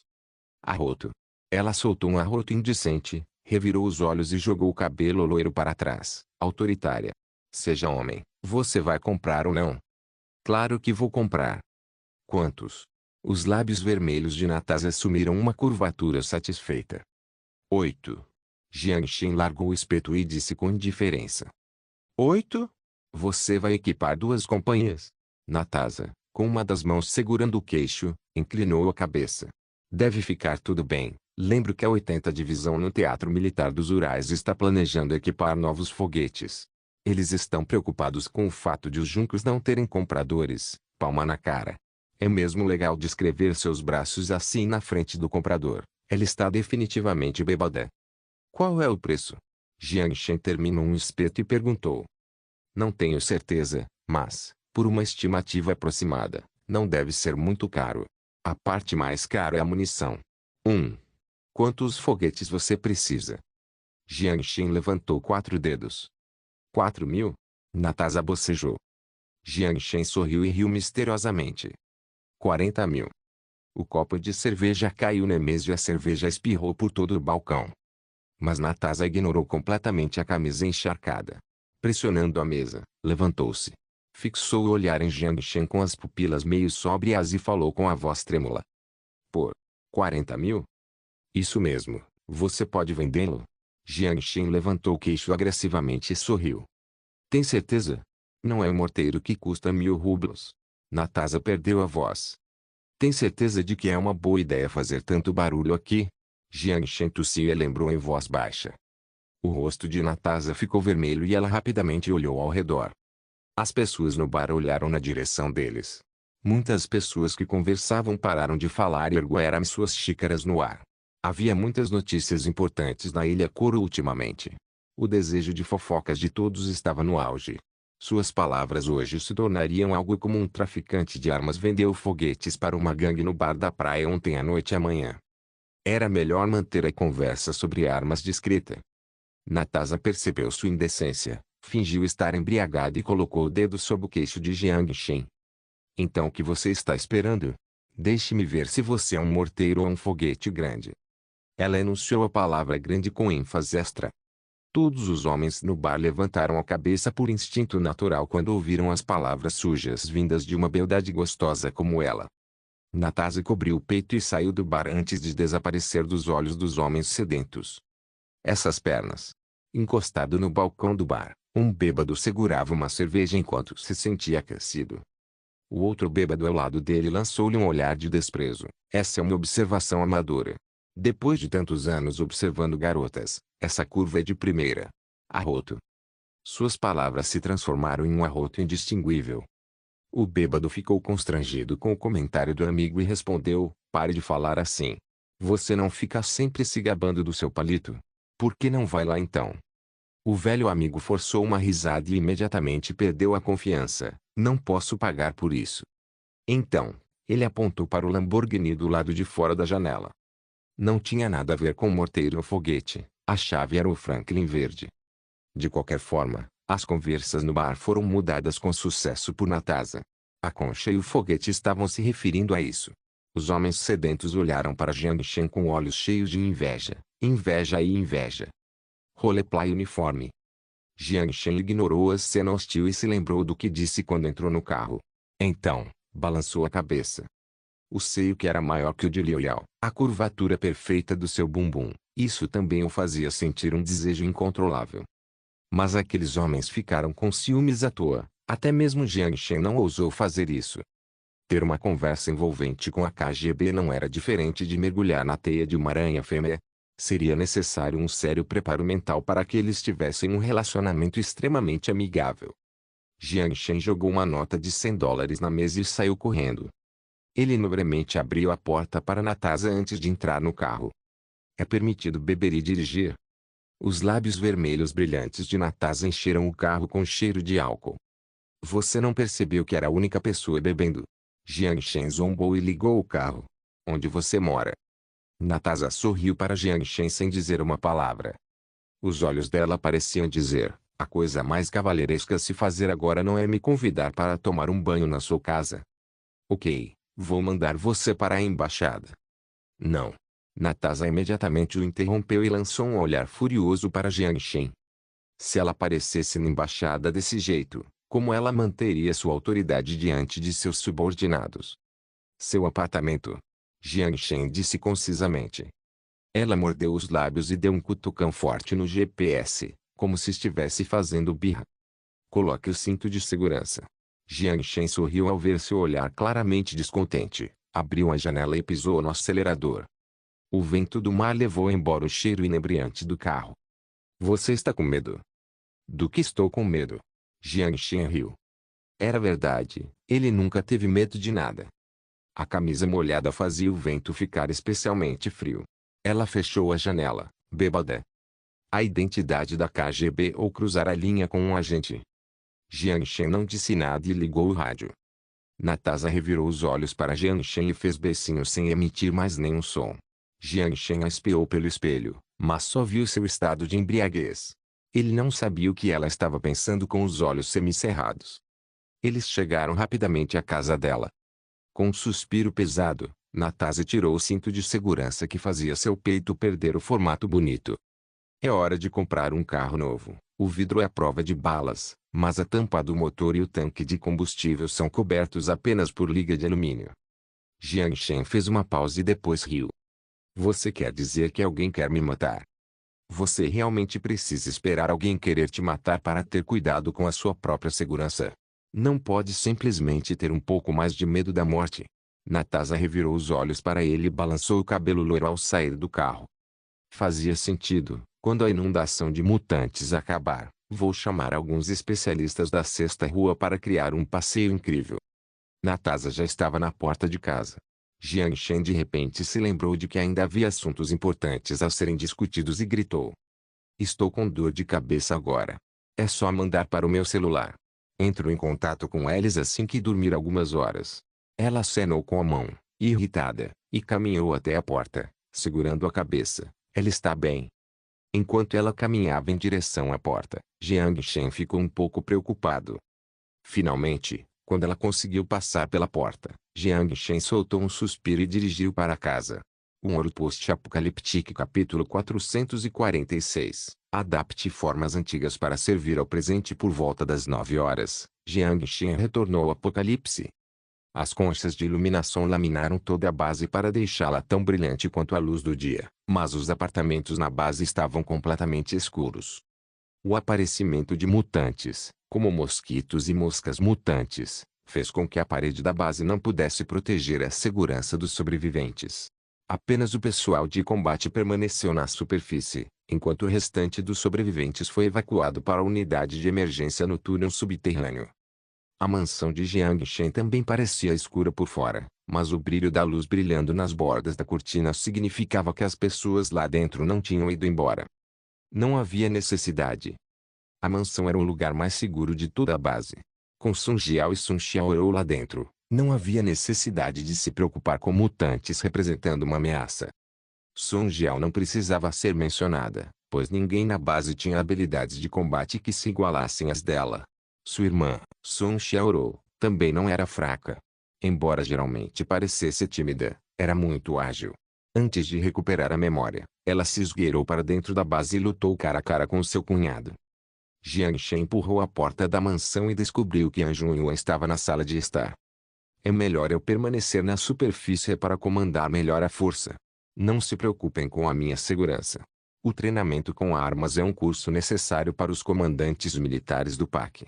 Arroto. Ela soltou um arroto indecente, revirou os olhos e jogou o cabelo loiro para trás, autoritária. Seja homem, você vai comprar ou não? Claro que vou comprar. Quantos? Os lábios vermelhos de Natasha assumiram uma curvatura satisfeita. 8. Jiang Shen largou o espeto e disse com indiferença. 8? Você vai equipar 2 companhias. Natasha, com uma das mãos segurando o queixo, inclinou a cabeça. Deve ficar tudo bem. Lembro que a 80ª Divisão no Teatro Militar dos Urais está planejando equipar novos foguetes. Eles estão preocupados com o fato de os juncos não terem compradores. Palma na cara. É mesmo legal descrever seus braços assim na frente do comprador. Ela está definitivamente bêbada. Qual é o preço? Jiang Shen terminou um espeto e perguntou. Não tenho certeza, mas, por uma estimativa aproximada, não deve ser muito caro. A parte mais cara é a munição. 1. Quantos foguetes você precisa? Jiang Shen levantou 4 dedos. 4.000? Natasha bocejou. Jiang Shen sorriu e riu misteriosamente. 40.000. O copo de cerveja caiu na mesa e a cerveja espirrou por todo o balcão. Mas Natasha ignorou completamente a camisa encharcada. Pressionando a mesa, levantou-se. Fixou o olhar em Jiang Shen com as pupilas meio sóbrias e falou com a voz trêmula. Por 40.000? Isso mesmo, você pode vendê-lo? Jiang Shen levantou o queixo agressivamente e sorriu. Tem certeza? Não é um morteiro que custa 1000 rublos. Natasha perdeu a voz. Tem certeza de que é uma boa ideia fazer tanto barulho aqui? Jiang Shen tossiu e lembrou em voz baixa. O rosto de Natasha ficou vermelho e ela rapidamente olhou ao redor. As pessoas no bar olharam na direção deles. Muitas pessoas que conversavam pararam de falar e ergueram suas xícaras no ar. Havia muitas notícias importantes na Ilha Coro ultimamente. O desejo de fofocas de todos estava no auge. Suas palavras hoje se tornariam algo como um traficante de armas vendeu foguetes para uma gangue no bar da praia ontem à noite e amanhã. Era melhor manter a conversa sobre armas discreta. Natasha percebeu sua indecência, fingiu estar embriagada e colocou o dedo sob o queixo de Jiang Shen. Então o que você está esperando? Deixe-me ver se você é um morteiro ou um foguete grande. Ela enunciou a palavra grande com ênfase extra. Todos os homens no bar levantaram a cabeça por instinto natural quando ouviram as palavras sujas vindas de uma beldade gostosa como ela. Natasha cobriu o peito e saiu do bar antes de desaparecer dos olhos dos homens sedentos. Essas pernas. Encostado no balcão do bar, um bêbado segurava uma cerveja enquanto se sentia aquecido. O outro bêbado ao lado dele lançou-lhe um olhar de desprezo. Essa é uma observação amadora. Depois de tantos anos observando garotas, essa curva é de primeira. Arroto. Suas palavras se transformaram em um arroto indistinguível. O bêbado ficou constrangido com o comentário do amigo e respondeu, pare de falar assim. Você não fica sempre se gabando do seu palito? Por que não vai lá então? O velho amigo forçou uma risada e imediatamente perdeu a confiança. Não posso pagar por isso. Então, ele apontou para o Lamborghini do lado de fora da janela. Não tinha nada a ver com o morteiro ou foguete, a chave era o Franklin verde. De qualquer forma, as conversas no bar foram mudadas com sucesso por Natasha. A concha e o foguete estavam se referindo a isso. Os homens sedentos olharam para Jiang Shen com olhos cheios de inveja, inveja e inveja. Roleplay uniforme. Jiang Shen ignorou a cena hostil e se lembrou do que disse quando entrou no carro. Então, balançou a cabeça. O seio que era maior que o de Liu Yao, a curvatura perfeita do seu bumbum, isso também o fazia sentir um desejo incontrolável. Mas aqueles homens ficaram com ciúmes à toa, até mesmo Jiang Shen não ousou fazer isso. Ter uma conversa envolvente com a KGB não era diferente de mergulhar na teia de uma aranha fêmea. Seria necessário um sério preparo mental para que eles tivessem um relacionamento extremamente amigável. Jiang Shen jogou uma nota de $100 na mesa e saiu correndo. Ele nobremente abriu a porta para Natasha antes de entrar no carro. É permitido beber e dirigir? Os lábios vermelhos brilhantes de Natasha encheram o carro com cheiro de álcool. Você não percebeu que era a única pessoa bebendo? Jiang Shen zombou e ligou o carro. Onde você mora? Natasha sorriu para Jiang Shen sem dizer uma palavra. Os olhos dela pareciam dizer, a coisa mais cavalheiresca a se fazer agora não é me convidar para tomar um banho na sua casa. Ok, vou mandar você para a embaixada. Não. Natasha imediatamente o interrompeu e lançou um olhar furioso para Jiang Shen. Se ela aparecesse na embaixada desse jeito, como ela manteria sua autoridade diante de seus subordinados? Seu apartamento. Jiang Shen disse concisamente. Ela mordeu os lábios e deu um cutucão forte no GPS, como se estivesse fazendo birra. Coloque o cinto de segurança. Jiang Shen sorriu ao ver seu olhar claramente descontente, abriu a janela e pisou no acelerador. O vento do mar levou embora o cheiro inebriante do carro. Você está com medo? Do que estou com medo? Jiang Shen riu. Era verdade, ele nunca teve medo de nada. A camisa molhada fazia o vento ficar especialmente frio. Ela fechou a janela, bêbada. A identidade da KGB ou cruzar a linha com um agente. Jiang Shen não disse nada e ligou o rádio. Natasha revirou os olhos para Jiang Shen e fez beicinhos sem emitir mais nenhum som. Jiang Shen a espiou pelo espelho, mas só viu seu estado de embriaguez. Ele não sabia o que ela estava pensando com os olhos semicerrados. Eles chegaram rapidamente à casa dela. Com um suspiro pesado, Natasha tirou o cinto de segurança que fazia seu peito perder o formato bonito. É hora de comprar um carro novo. O vidro é à prova de balas, mas a tampa do motor e o tanque de combustível são cobertos apenas por liga de alumínio. Jiang Shen fez uma pausa e depois riu. Você quer dizer que alguém quer me matar? Você realmente precisa esperar alguém querer te matar para ter cuidado com a sua própria segurança. Não pode simplesmente ter um pouco mais de medo da morte. Natasha revirou os olhos para ele e balançou o cabelo loiro ao sair do carro. Fazia sentido. Quando a inundação de mutantes acabar, vou chamar alguns especialistas da Sexta Rua para criar um passeio incrível. Natasha já estava na porta de casa. Jiang Shen de repente se lembrou de que ainda havia assuntos importantes a serem discutidos e gritou. Estou com dor de cabeça agora. É só mandar para o meu celular. Entro em contato com eles assim que dormir algumas horas. Ela acenou com a mão, irritada, e caminhou até a porta, segurando a cabeça. Ela está bem. Enquanto ela caminhava em direção à porta, Jiang Shen ficou um pouco preocupado. Finalmente, quando ela conseguiu passar pela porta, Jiang Shen soltou um suspiro e dirigiu para casa. Um Ouro Post-Apocalíptico capítulo 446. Adapte formas antigas para servir ao presente. Por volta das 9 horas, Jiang Shen retornou ao Apocalipse. As conchas de iluminação laminaram toda a base para deixá-la tão brilhante quanto a luz do dia, mas os apartamentos na base estavam completamente escuros. O aparecimento de mutantes, como mosquitos e moscas mutantes, fez com que a parede da base não pudesse proteger a segurança dos sobreviventes. Apenas o pessoal de combate permaneceu na superfície, enquanto o restante dos sobreviventes foi evacuado para a unidade de emergência no túnel subterrâneo. A mansão de Jiang Shen também parecia escura por fora, mas o brilho da luz brilhando nas bordas da cortina significava que as pessoas lá dentro não tinham ido embora. Não havia necessidade. A mansão era o lugar mais seguro de toda a base. Com Sun Jiao e Sun Xiaorou lá dentro, não havia necessidade de se preocupar com mutantes representando uma ameaça. Sun Jiao não precisava ser mencionada, pois ninguém na base tinha habilidades de combate que se igualassem às dela. Sua irmã, Sun Xiaorou, também não era fraca. Embora geralmente parecesse tímida, era muito ágil. Antes de recuperar a memória, ela se esgueirou para dentro da base e lutou cara a cara com seu cunhado. Jiang Shen empurrou a porta da mansão e descobriu que An Junyuan estava na sala de estar. É melhor eu permanecer na superfície para comandar melhor a força. Não se preocupem com a minha segurança. O treinamento com armas é um curso necessário para os comandantes militares do PAC.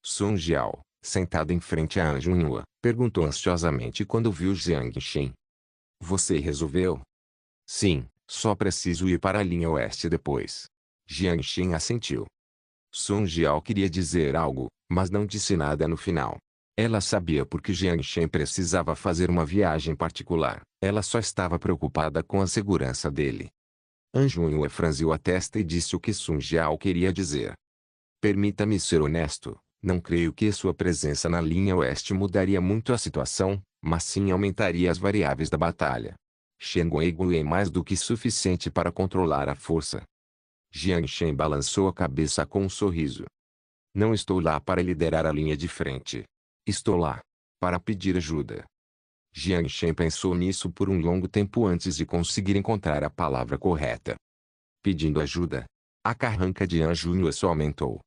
Sun Jiao, sentado em frente a An Junyuan, perguntou ansiosamente quando viu Jiang Shen. Você resolveu? Sim, só preciso ir para a linha oeste depois. Jiang Shen assentiu. Sun Jiao queria dizer algo, mas não disse nada no final. Ela sabia porque Jiang Shen precisava fazer uma viagem particular. Ela só estava preocupada com a segurança dele. An Junyuan franziu a testa e disse o que Sun Jiao queria dizer. Permita-me ser honesto, não creio que sua presença na linha oeste mudaria muito a situação, mas sim aumentaria as variáveis da batalha. Shen Guigu é mais do que suficiente para controlar a força. Jiang Shen balançou a cabeça com um sorriso. Não estou lá para liderar a linha de frente. Estou lá para pedir ajuda. Jiang Shen pensou nisso por um longo tempo antes de conseguir encontrar a palavra correta. Pedindo ajuda. A carranca de An Junyuan só aumentou.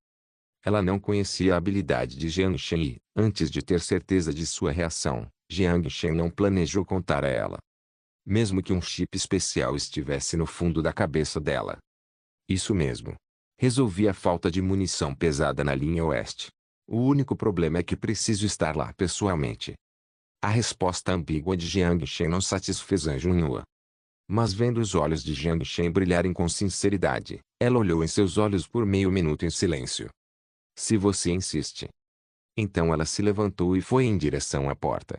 Ela não conhecia a habilidade de Jiang Shen e, antes de ter certeza de sua reação, Jiang Shen não planejou contar a ela. Mesmo que um chip especial estivesse no fundo da cabeça dela. Isso mesmo. Resolvi a falta de munição pesada na linha oeste. O único problema é que preciso estar lá pessoalmente. A resposta ambígua de Jiang Shen não satisfez An Junyuan. Mas vendo os olhos de Jiang Shen brilharem com sinceridade, ela olhou em seus olhos por meio minuto em silêncio. Se você insiste. Então ela se levantou e foi em direção à porta.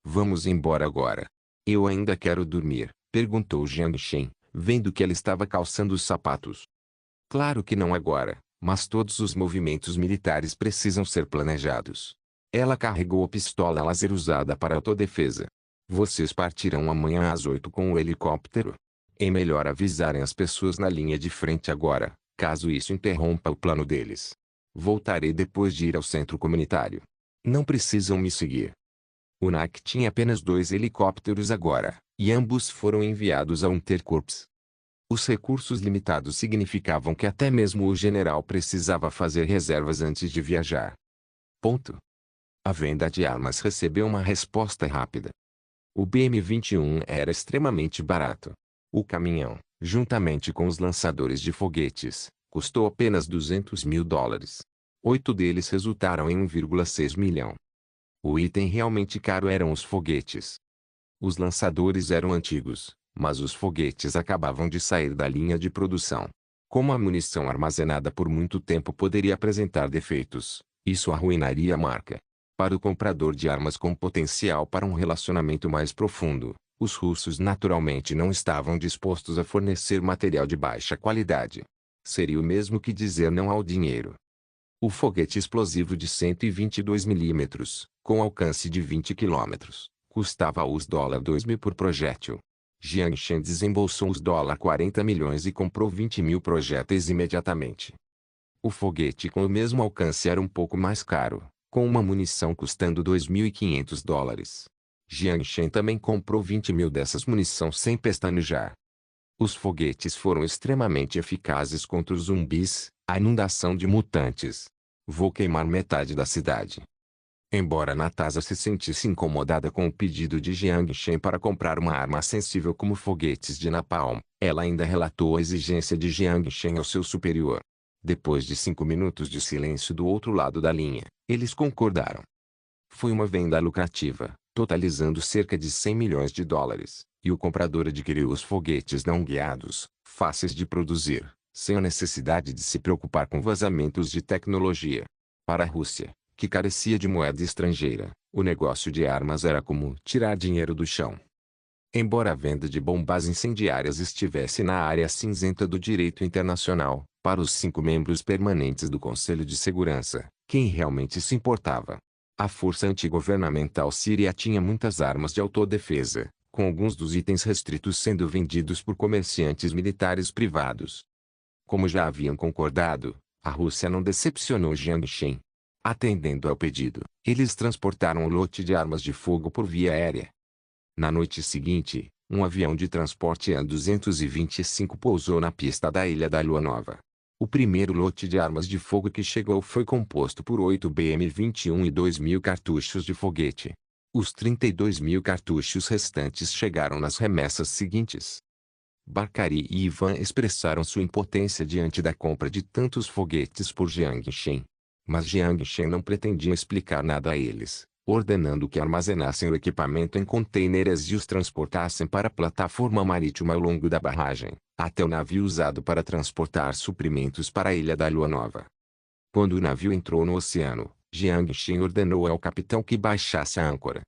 Vamos embora agora. Eu ainda quero dormir, perguntou Jiang Shen, vendo que ela estava calçando os sapatos. Claro que não agora, mas todos os movimentos militares precisam ser planejados. Ela carregou a pistola laser usada para autodefesa. Vocês partirão amanhã às 8 com o helicóptero. É melhor avisarem as pessoas na linha de frente agora, caso isso interrompa o plano deles. Voltarei depois de ir ao centro comunitário. Não precisam me seguir. O NAC tinha apenas 2 helicópteros agora, e ambos foram enviados a Unterkorps. Os recursos limitados significavam que até mesmo o general precisava fazer reservas antes de viajar. Ponto. A venda de armas recebeu uma resposta rápida. O BM-21 era extremamente barato. O caminhão, Juntamente com os lançadores de foguetes, custou apenas $200.000. 8 deles resultaram em 1,6 milhão. O item realmente caro eram os foguetes. Os lançadores eram antigos, mas os foguetes acabavam de sair da linha de produção. Como a munição armazenada por muito tempo poderia apresentar defeitos, isso arruinaria a marca. Para o comprador de armas com potencial para um relacionamento mais profundo, os russos naturalmente não estavam dispostos a fornecer material de baixa qualidade. Seria o mesmo que dizer não ao dinheiro. O foguete explosivo de 122 milímetros, com alcance de 20 quilômetros, custava os $2.000 por projétil. Jiang Shen desembolsou os $40 milhões e comprou 20.000 projéteis imediatamente. O foguete com o mesmo alcance era um pouco mais caro, com uma munição custando $2.500. Jiang Shen também comprou 20.000 dessas munição sem pestanejar. Os foguetes foram extremamente eficazes contra os zumbis, a inundação de mutantes. Vou queimar metade da cidade. Embora Natasha se sentisse incomodada com o pedido de Jiang Shen para comprar uma arma sensível como foguetes de napalm, ela ainda relatou a exigência de Jiang Shen ao seu superior. Depois de 5 minutos de silêncio do outro lado da linha, eles concordaram. Foi uma venda lucrativa, totalizando cerca de $100 milhões, e o comprador adquiriu os foguetes não guiados, fáceis de produzir, sem a necessidade de se preocupar com vazamentos de tecnologia. Para a Rússia, que carecia de moeda estrangeira, o negócio de armas era como tirar dinheiro do chão. Embora a venda de bombas incendiárias estivesse na área cinzenta do direito internacional, para os 5 membros permanentes do Conselho de Segurança, quem realmente se importava? A força antigovernamental síria tinha muitas armas de autodefesa, com alguns dos itens restritos sendo vendidos por comerciantes militares privados. Como já haviam concordado, a Rússia não decepcionou Jiang Shen. Atendendo ao pedido, eles transportaram o lote de armas de fogo por via aérea. Na noite seguinte, um avião de transporte An-225 pousou na pista da Ilha da Lua Nova. O primeiro lote de armas de fogo que chegou foi composto por 8 BM-21 e 2.000 cartuchos de foguete. Os 32.000 cartuchos restantes chegaram nas remessas seguintes. Barkari e Ivan expressaram sua impotência diante da compra de tantos foguetes por Jiang Shen. Mas Jiang Shen não pretendia explicar nada a eles, ordenando que armazenassem o equipamento em contêineres e os transportassem para a plataforma marítima ao longo da barragem, até o navio usado para transportar suprimentos para a Ilha da Lua Nova. Quando o navio entrou no oceano, Jiang Shen ordenou ao capitão que baixasse a âncora.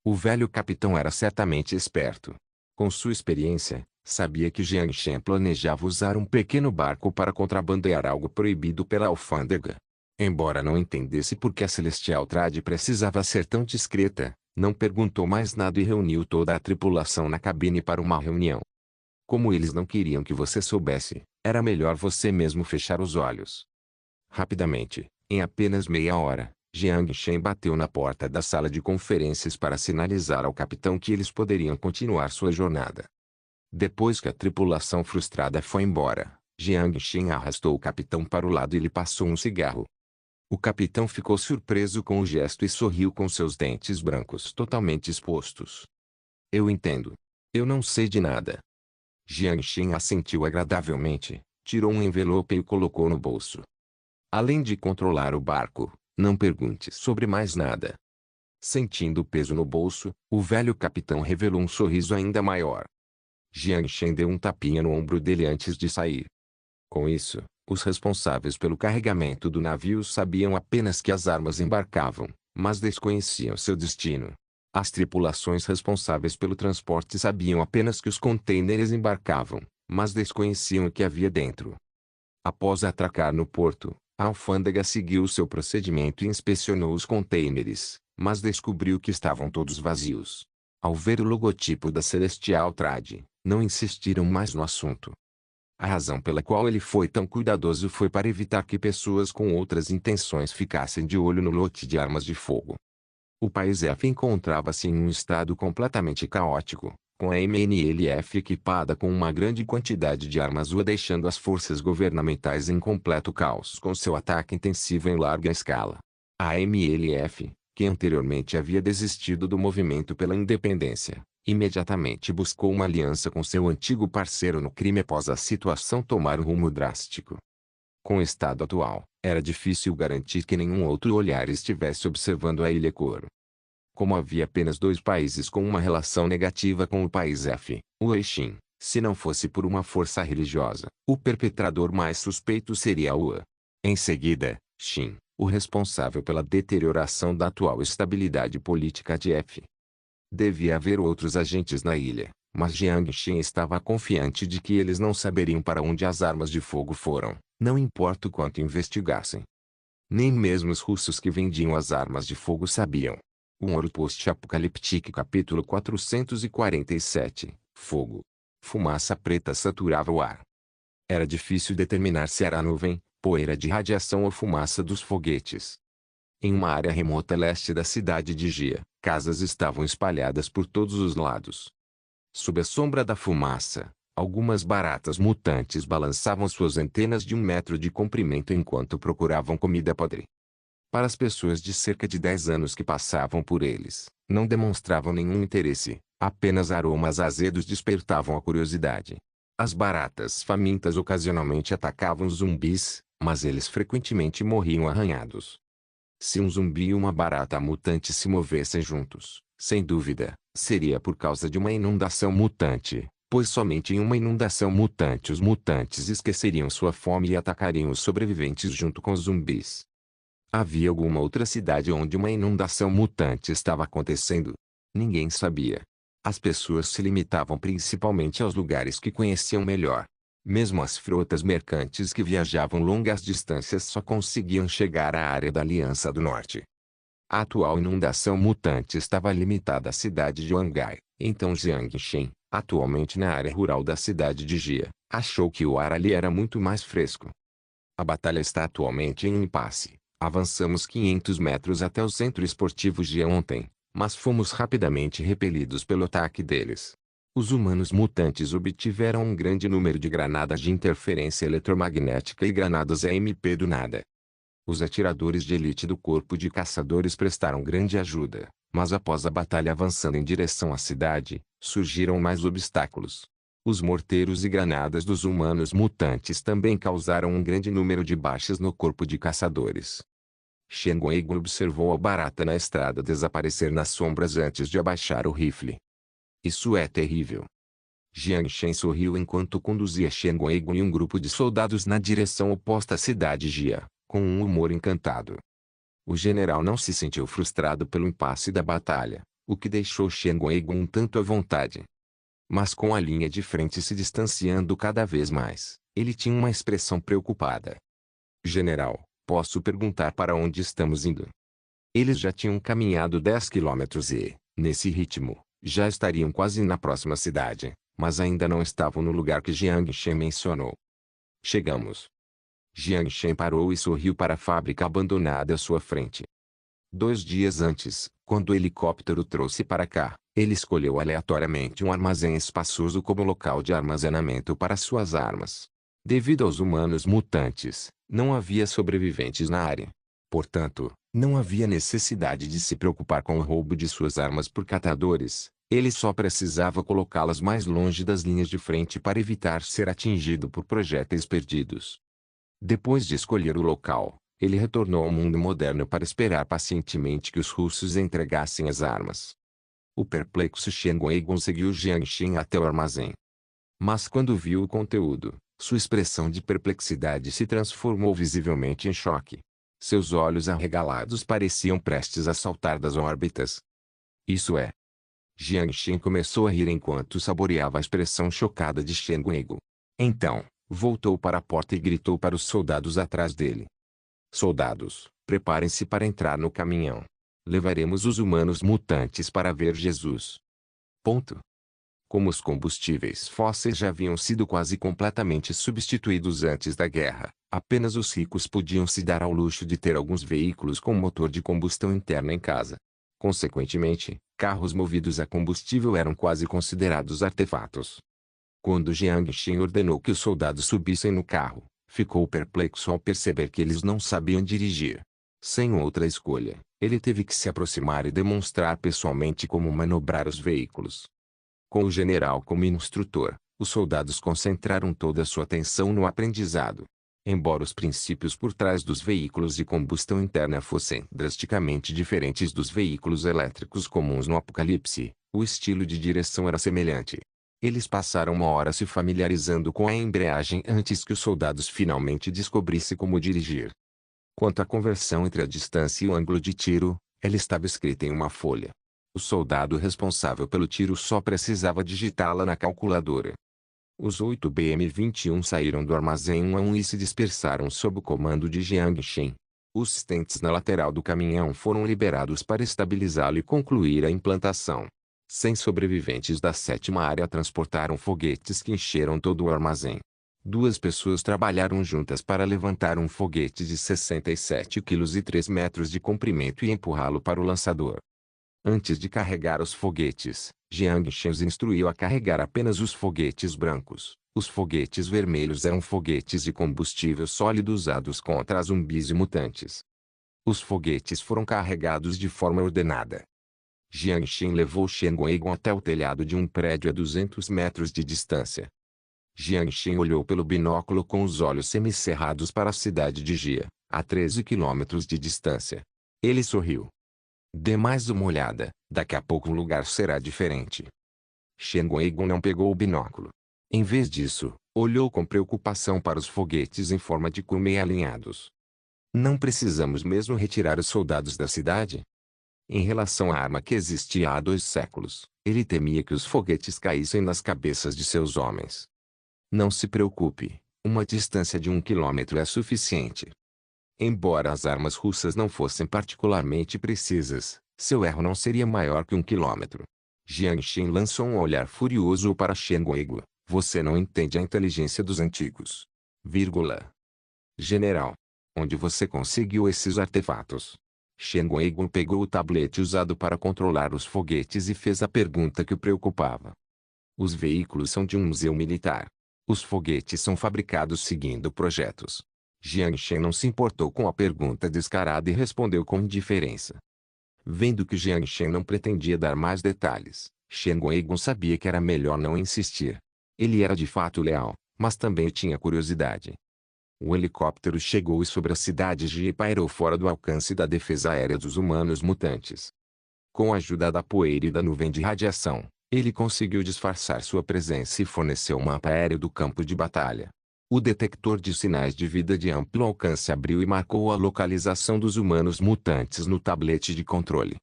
O velho capitão era certamente esperto. Com sua experiência, sabia que Jiang Shen planejava usar um pequeno barco para contrabandear algo proibido pela alfândega. Embora não entendesse por que a Celestial Trade precisava ser tão discreta, não perguntou mais nada e reuniu toda a tripulação na cabine para uma reunião. Como eles não queriam que você soubesse, era melhor você mesmo fechar os olhos. Rapidamente, em apenas meia hora, Jiang Shen bateu na porta da sala de conferências para sinalizar ao capitão que eles poderiam continuar sua jornada. Depois que a tripulação frustrada foi embora, Jiang Shen arrastou o capitão para o lado e lhe passou um cigarro. O capitão ficou surpreso com o gesto e sorriu com seus dentes brancos totalmente expostos. Eu entendo. Eu não sei de nada. Jiang Shen assentiu agradavelmente, tirou um envelope e o colocou no bolso. Além de controlar o barco, não pergunte sobre mais nada. Sentindo o peso no bolso, o velho capitão revelou um sorriso ainda maior. Jiang Shen deu um tapinha no ombro dele antes de sair. Com isso, os responsáveis pelo carregamento do navio sabiam apenas que as armas embarcavam, mas desconheciam seu destino. As tripulações responsáveis pelo transporte sabiam apenas que os contêineres embarcavam, mas desconheciam o que havia dentro. Após atracar no porto, a alfândega seguiu seu procedimento e inspecionou os contêineres, mas descobriu que estavam todos vazios. Ao ver o logotipo da Celestial Trade, não insistiram mais no assunto. A razão pela qual ele foi tão cuidadoso foi para evitar que pessoas com outras intenções ficassem de olho no lote de armas de fogo. O país F encontrava-se em um estado completamente caótico, com a MNLF equipada com uma grande quantidade de armas UA deixando as forças governamentais em completo caos com seu ataque intensivo em larga escala. A MLF, que anteriormente havia desistido do movimento pela independência, Imediatamente buscou uma aliança com seu antigo parceiro no crime após a situação tomar um rumo drástico. Com o estado atual, era difícil garantir que nenhum outro olhar estivesse observando a Ilha Couro. Como havia apenas dois países com uma relação negativa com o país F, o Eixim, se não fosse por uma força religiosa, o perpetrador mais suspeito seria o A. Em seguida, Xin, o responsável pela deterioração da atual estabilidade política de F. Devia haver outros agentes na ilha, mas Jiang Xin estava confiante de que eles não saberiam para onde as armas de fogo foram, não importa o quanto investigassem. Nem mesmo os russos que vendiam as armas de fogo sabiam. Um Ouro Post-Apocalíptico capítulo 447, Fogo. Fumaça preta saturava o ar. Era difícil determinar se era nuvem, poeira de radiação ou fumaça dos foguetes. Em uma área remota leste da cidade de Gia, casas estavam espalhadas por todos os lados. Sob a sombra da fumaça, algumas baratas mutantes balançavam suas antenas de 1 metro de comprimento enquanto procuravam comida podre. Para as pessoas de cerca de 10 anos que passavam por eles, não demonstravam nenhum interesse, apenas aromas azedos despertavam a curiosidade. As baratas famintas ocasionalmente atacavam os zumbis, mas eles frequentemente morriam arranhados. Se um zumbi e uma barata mutante se movessem juntos, sem dúvida, seria por causa de uma inundação mutante, pois somente em uma inundação mutante os mutantes esqueceriam sua fome e atacariam os sobreviventes junto com os zumbis. Havia alguma outra cidade onde uma inundação mutante estava acontecendo? Ninguém sabia. As pessoas se limitavam principalmente aos lugares que conheciam melhor. Mesmo as frotas mercantes que viajavam longas distâncias só conseguiam chegar à área da Aliança do Norte. A atual inundação mutante estava limitada à cidade de Wangai, então Jiang Xin, atualmente na área rural da cidade de Jia, achou que o ar ali era muito mais fresco. A batalha está atualmente em um impasse. Avançamos 500 metros até o centro esportivo Jia ontem, mas fomos rapidamente repelidos pelo ataque deles. Os humanos mutantes obtiveram um grande número de granadas de interferência eletromagnética e granadas AMP do nada. Os atiradores de elite do corpo de caçadores prestaram grande ajuda, mas após a batalha avançando em direção à cidade, surgiram mais obstáculos. Os morteiros e granadas dos humanos mutantes também causaram um grande número de baixas no corpo de caçadores. Shen Guigu observou a barata na estrada desaparecer nas sombras antes de abaixar o rifle. Isso é terrível. Jiang Shen sorriu enquanto conduzia Shen Guigu e um grupo de soldados na direção oposta à cidade Jia, com um humor encantado. O general não se sentiu frustrado pelo impasse da batalha, o que deixou Shen Guigu um tanto à vontade. Mas com a linha de frente se distanciando cada vez mais, ele tinha uma expressão preocupada. General, posso perguntar para onde estamos indo? Eles já tinham caminhado 10 quilômetros e, nesse ritmo, já estariam quase na próxima cidade, mas ainda não estavam no lugar que Jiang Shen mencionou. Chegamos. Jiang Shen parou e sorriu para a fábrica abandonada à sua frente. 2 dias antes, quando o helicóptero trouxe para cá, ele escolheu aleatoriamente um armazém espaçoso como local de armazenamento para suas armas. Devido aos humanos mutantes, não havia sobreviventes na área. Portanto, não havia necessidade de se preocupar com o roubo de suas armas por catadores, ele só precisava colocá-las mais longe das linhas de frente para evitar ser atingido por projéteis perdidos. Depois de escolher o local, ele retornou ao mundo moderno para esperar pacientemente que os russos entregassem as armas. O perplexo Shen Guigu seguiu Jiang Xin até o armazém. Mas quando viu o conteúdo, sua expressão de perplexidade se transformou visivelmente em choque. Seus olhos arregalados pareciam prestes a saltar das órbitas. Isso é. Jiang Xin começou a rir enquanto saboreava a expressão chocada de Shen Guigu. Então, voltou para a porta e gritou para os soldados atrás dele. Soldados, preparem-se para entrar no caminhão. Levaremos os humanos mutantes para ver Jesus. Ponto. Como os combustíveis fósseis já haviam sido quase completamente substituídos antes da guerra, apenas os ricos podiam se dar ao luxo de ter alguns veículos com motor de combustão interna em casa. Consequentemente, carros movidos a combustível eram quase considerados artefatos. Quando Jiang Xin ordenou que os soldados subissem no carro, ficou perplexo ao perceber que eles não sabiam dirigir. Sem outra escolha, ele teve que se aproximar e demonstrar pessoalmente como manobrar os veículos. Com o general como instrutor, os soldados concentraram toda sua atenção no aprendizado. Embora os princípios por trás dos veículos de combustão interna fossem drasticamente diferentes dos veículos elétricos comuns no Apocalipse, o estilo de direção era semelhante. Eles passaram uma hora se familiarizando com a embreagem antes que os soldados finalmente descobrissem como dirigir. Quanto à conversão entre a distância e o ângulo de tiro, ela estava escrita em uma folha. O soldado responsável pelo tiro só precisava digitá-la na calculadora. Os 8 BM-21 saíram do armazém um a um e se dispersaram sob o comando de Jiang Shen. Os tentes na lateral do caminhão foram liberados para estabilizá-lo e concluir a implantação. 100 sobreviventes da 7ª área transportaram foguetes que encheram todo o armazém. 2 pessoas trabalharam juntas para levantar um foguete de 67 kg e 3 metros de comprimento e empurrá-lo para o lançador. Antes de carregar os foguetes, Jiang Shen os instruiu a carregar apenas os foguetes brancos. Os foguetes vermelhos eram foguetes de combustível sólido usados contra zumbis e mutantes. Os foguetes foram carregados de forma ordenada. Jiang Shen levou Shen Guoygon até o telhado de um prédio a 200 metros de distância. Jiang Shen olhou pelo binóculo com os olhos semicerrados para a cidade de Jia, a 13 quilômetros de distância. Ele sorriu. Dê mais uma olhada, daqui a pouco o lugar será diferente. Shen Guoygon não pegou o binóculo. Em vez disso, olhou com preocupação para os foguetes em forma de colmeia alinhados. Não precisamos mesmo retirar os soldados da cidade? Em relação à arma que existia há 2 séculos, ele temia que os foguetes caíssem nas cabeças de seus homens. Não se preocupe, uma distância de 1 quilômetro é suficiente. Embora as armas russas não fossem particularmente precisas, seu erro não seria maior que 1 quilômetro. Jiang Shen lançou um olhar furioso para Shen Guoygon. Você não entende a inteligência dos antigos. Vírgula. General. Onde você conseguiu esses artefatos? Shen Guoygon pegou o tablete usado para controlar os foguetes e fez a pergunta que o preocupava. Os veículos são de um museu militar. Os foguetes são fabricados seguindo projetos. Jiang Shen não se importou com a pergunta descarada e respondeu com indiferença. Vendo que Jiang Shen não pretendia dar mais detalhes, Shen Guoygon sabia que era melhor não insistir. Ele era de fato leal, mas também tinha curiosidade. O helicóptero chegou sobre a cidade e pairou fora do alcance da defesa aérea dos humanos mutantes. Com a ajuda da poeira e da nuvem de radiação, ele conseguiu disfarçar sua presença e forneceu um mapa aéreo do campo de batalha. O detector de sinais de vida de amplo alcance abriu e marcou a localização dos humanos mutantes no tablete de controle.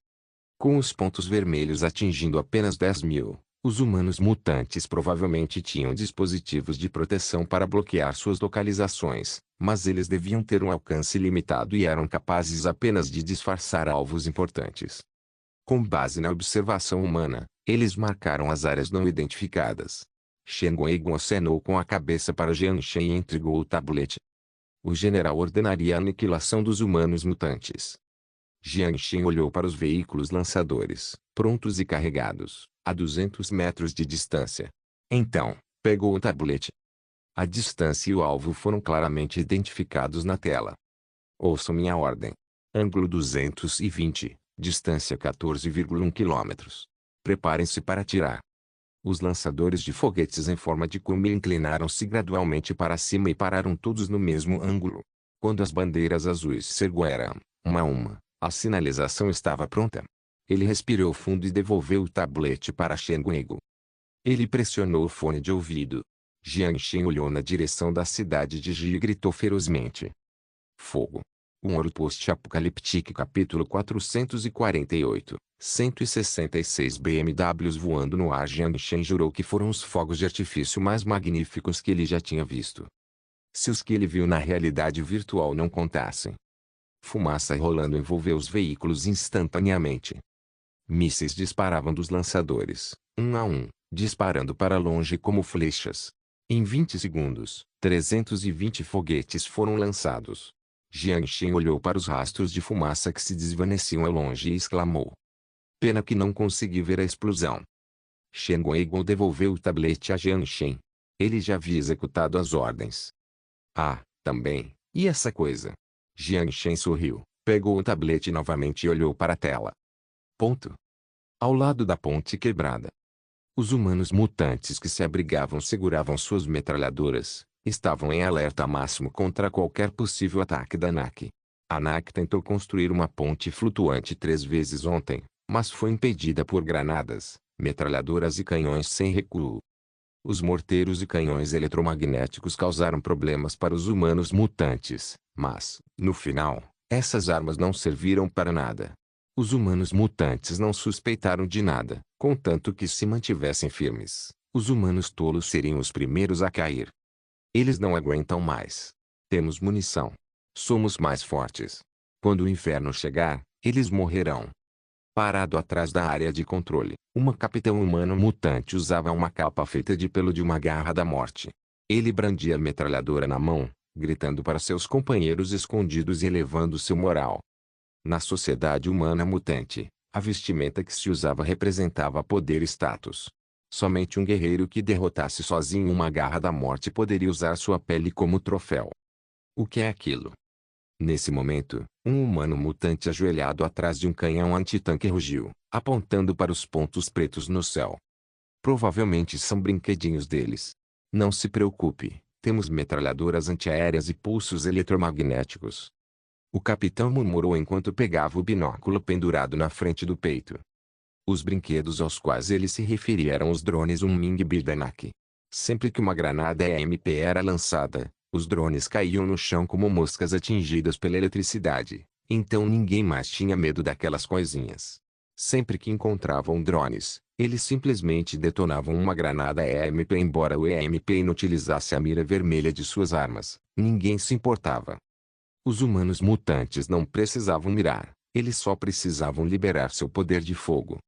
Com os pontos vermelhos atingindo apenas 10.000, os humanos mutantes provavelmente tinham dispositivos de proteção para bloquear suas localizações, mas eles deviam ter um alcance limitado e eram capazes apenas de disfarçar alvos importantes. Com base na observação humana, eles marcaram as áreas não identificadas. Shen Guoygon acenou com a cabeça para Jiang Shen e entregou o tablete. O general ordenaria a aniquilação dos humanos mutantes. Jiang Shen olhou para os veículos lançadores, prontos e carregados, a 200 metros de distância. Então, pegou o tablete. A distância e o alvo foram claramente identificados na tela. Ouçam minha ordem. Ângulo 220, distância 14,1 km. Preparem-se para atirar. Os lançadores de foguetes em forma de cume inclinaram-se gradualmente para cima e pararam todos no mesmo ângulo. Quando as bandeiras azuis se ergueram, uma a uma, a sinalização estava pronta. Ele respirou fundo e devolveu o tablete para Shen Guoygon. Ele pressionou o fone de ouvido. Jiang Shen olhou na direção da cidade de Jia e gritou ferozmente. Fogo. Um Ouro Post-Apocaliptique capítulo 448, 166 BMWs voando no ar. Jiang Shen jurou que foram os fogos de artifício mais magníficos que ele já tinha visto. Se os que ele viu na realidade virtual não contassem. Fumaça rolando envolveu os veículos instantaneamente. Mísseis disparavam dos lançadores, um a um, disparando para longe como flechas. Em 20 segundos, 320 foguetes foram lançados. Jiang Shen olhou para os rastros de fumaça que se desvaneciam ao longe e exclamou. Pena que não consegui ver a explosão. Shen Guoygon devolveu o tablete a Jiang Shen. Ele já havia executado as ordens. Ah, também, e essa coisa? Jiang Shen sorriu, pegou o tablete novamente e olhou para a tela. Ponto. Ao lado da ponte quebrada. Os humanos mutantes que se abrigavam seguravam suas metralhadoras, estavam em alerta máximo contra qualquer possível ataque da NAC. A NAC tentou construir uma ponte flutuante 3 vezes ontem, mas foi impedida por granadas, metralhadoras e canhões sem recuo. Os morteiros e canhões eletromagnéticos causaram problemas para os humanos mutantes, mas, no final, essas armas não serviram para nada. Os humanos mutantes não suspeitaram de nada, contanto que se mantivessem firmes. Os humanos tolos seriam os primeiros a cair. Eles não aguentam mais. Temos munição. Somos mais fortes. Quando o inferno chegar, eles morrerão. Parado atrás da área de controle, uma capitão humano mutante usava uma capa feita de pelo de uma garra da morte. Ele brandia a metralhadora na mão, gritando para seus companheiros escondidos e elevando seu moral. Na sociedade humana mutante, a vestimenta que se usava representava poder e status. Somente um guerreiro que derrotasse sozinho uma garra da morte poderia usar sua pele como troféu. O que é aquilo? Nesse momento, um humano mutante ajoelhado atrás de um canhão antitanque rugiu, apontando para os pontos pretos no céu. Provavelmente são brinquedinhos deles. Não se preocupe, temos metralhadoras antiaéreas e pulsos eletromagnéticos. O capitão murmurou enquanto pegava o binóculo pendurado na frente do peito. Os brinquedos aos quais ele se referia eram os drones Unming Birdanak. Sempre que uma granada EMP era lançada, os drones caíam no chão como moscas atingidas pela eletricidade, então ninguém mais tinha medo daquelas coisinhas. Sempre que encontravam drones, eles simplesmente detonavam uma granada EMP. Embora o EMP inutilizasse a mira vermelha de suas armas, ninguém se importava. Os humanos mutantes não precisavam mirar, eles só precisavam liberar seu poder de fogo.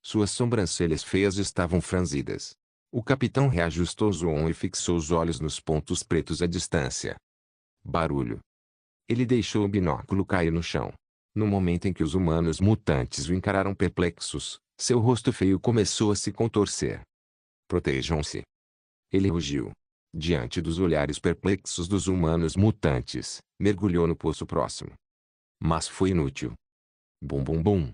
Suas sobrancelhas feias estavam franzidas. O capitão reajustou o zoom e fixou os olhos nos pontos pretos à distância. Barulho. Ele deixou o binóculo cair no chão. No momento em que os humanos mutantes o encararam perplexos, seu rosto feio começou a se contorcer. Protejam-se. Ele rugiu. Diante dos olhares perplexos dos humanos mutantes, mergulhou no poço próximo. Mas foi inútil. Bum bum bum.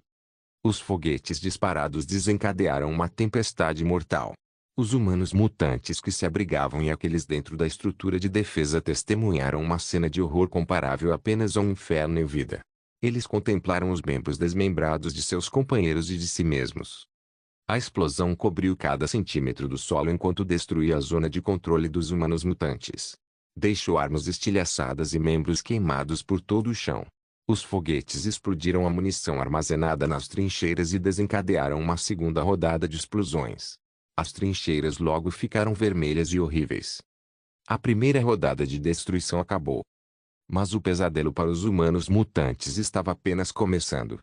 Os foguetes disparados desencadearam uma tempestade mortal. Os humanos mutantes que se abrigavam e aqueles dentro da estrutura de defesa testemunharam uma cena de horror comparável apenas a um inferno em vida. Eles contemplaram os membros desmembrados de seus companheiros e de si mesmos. A explosão cobriu cada centímetro do solo enquanto destruía a zona de controle dos humanos mutantes. Deixou armas estilhaçadas e membros queimados por todo o chão. Os foguetes explodiram a munição armazenada nas trincheiras e desencadearam uma segunda rodada de explosões. As trincheiras logo ficaram vermelhas e horríveis. A primeira rodada de destruição acabou. Mas o pesadelo para os humanos mutantes estava apenas começando.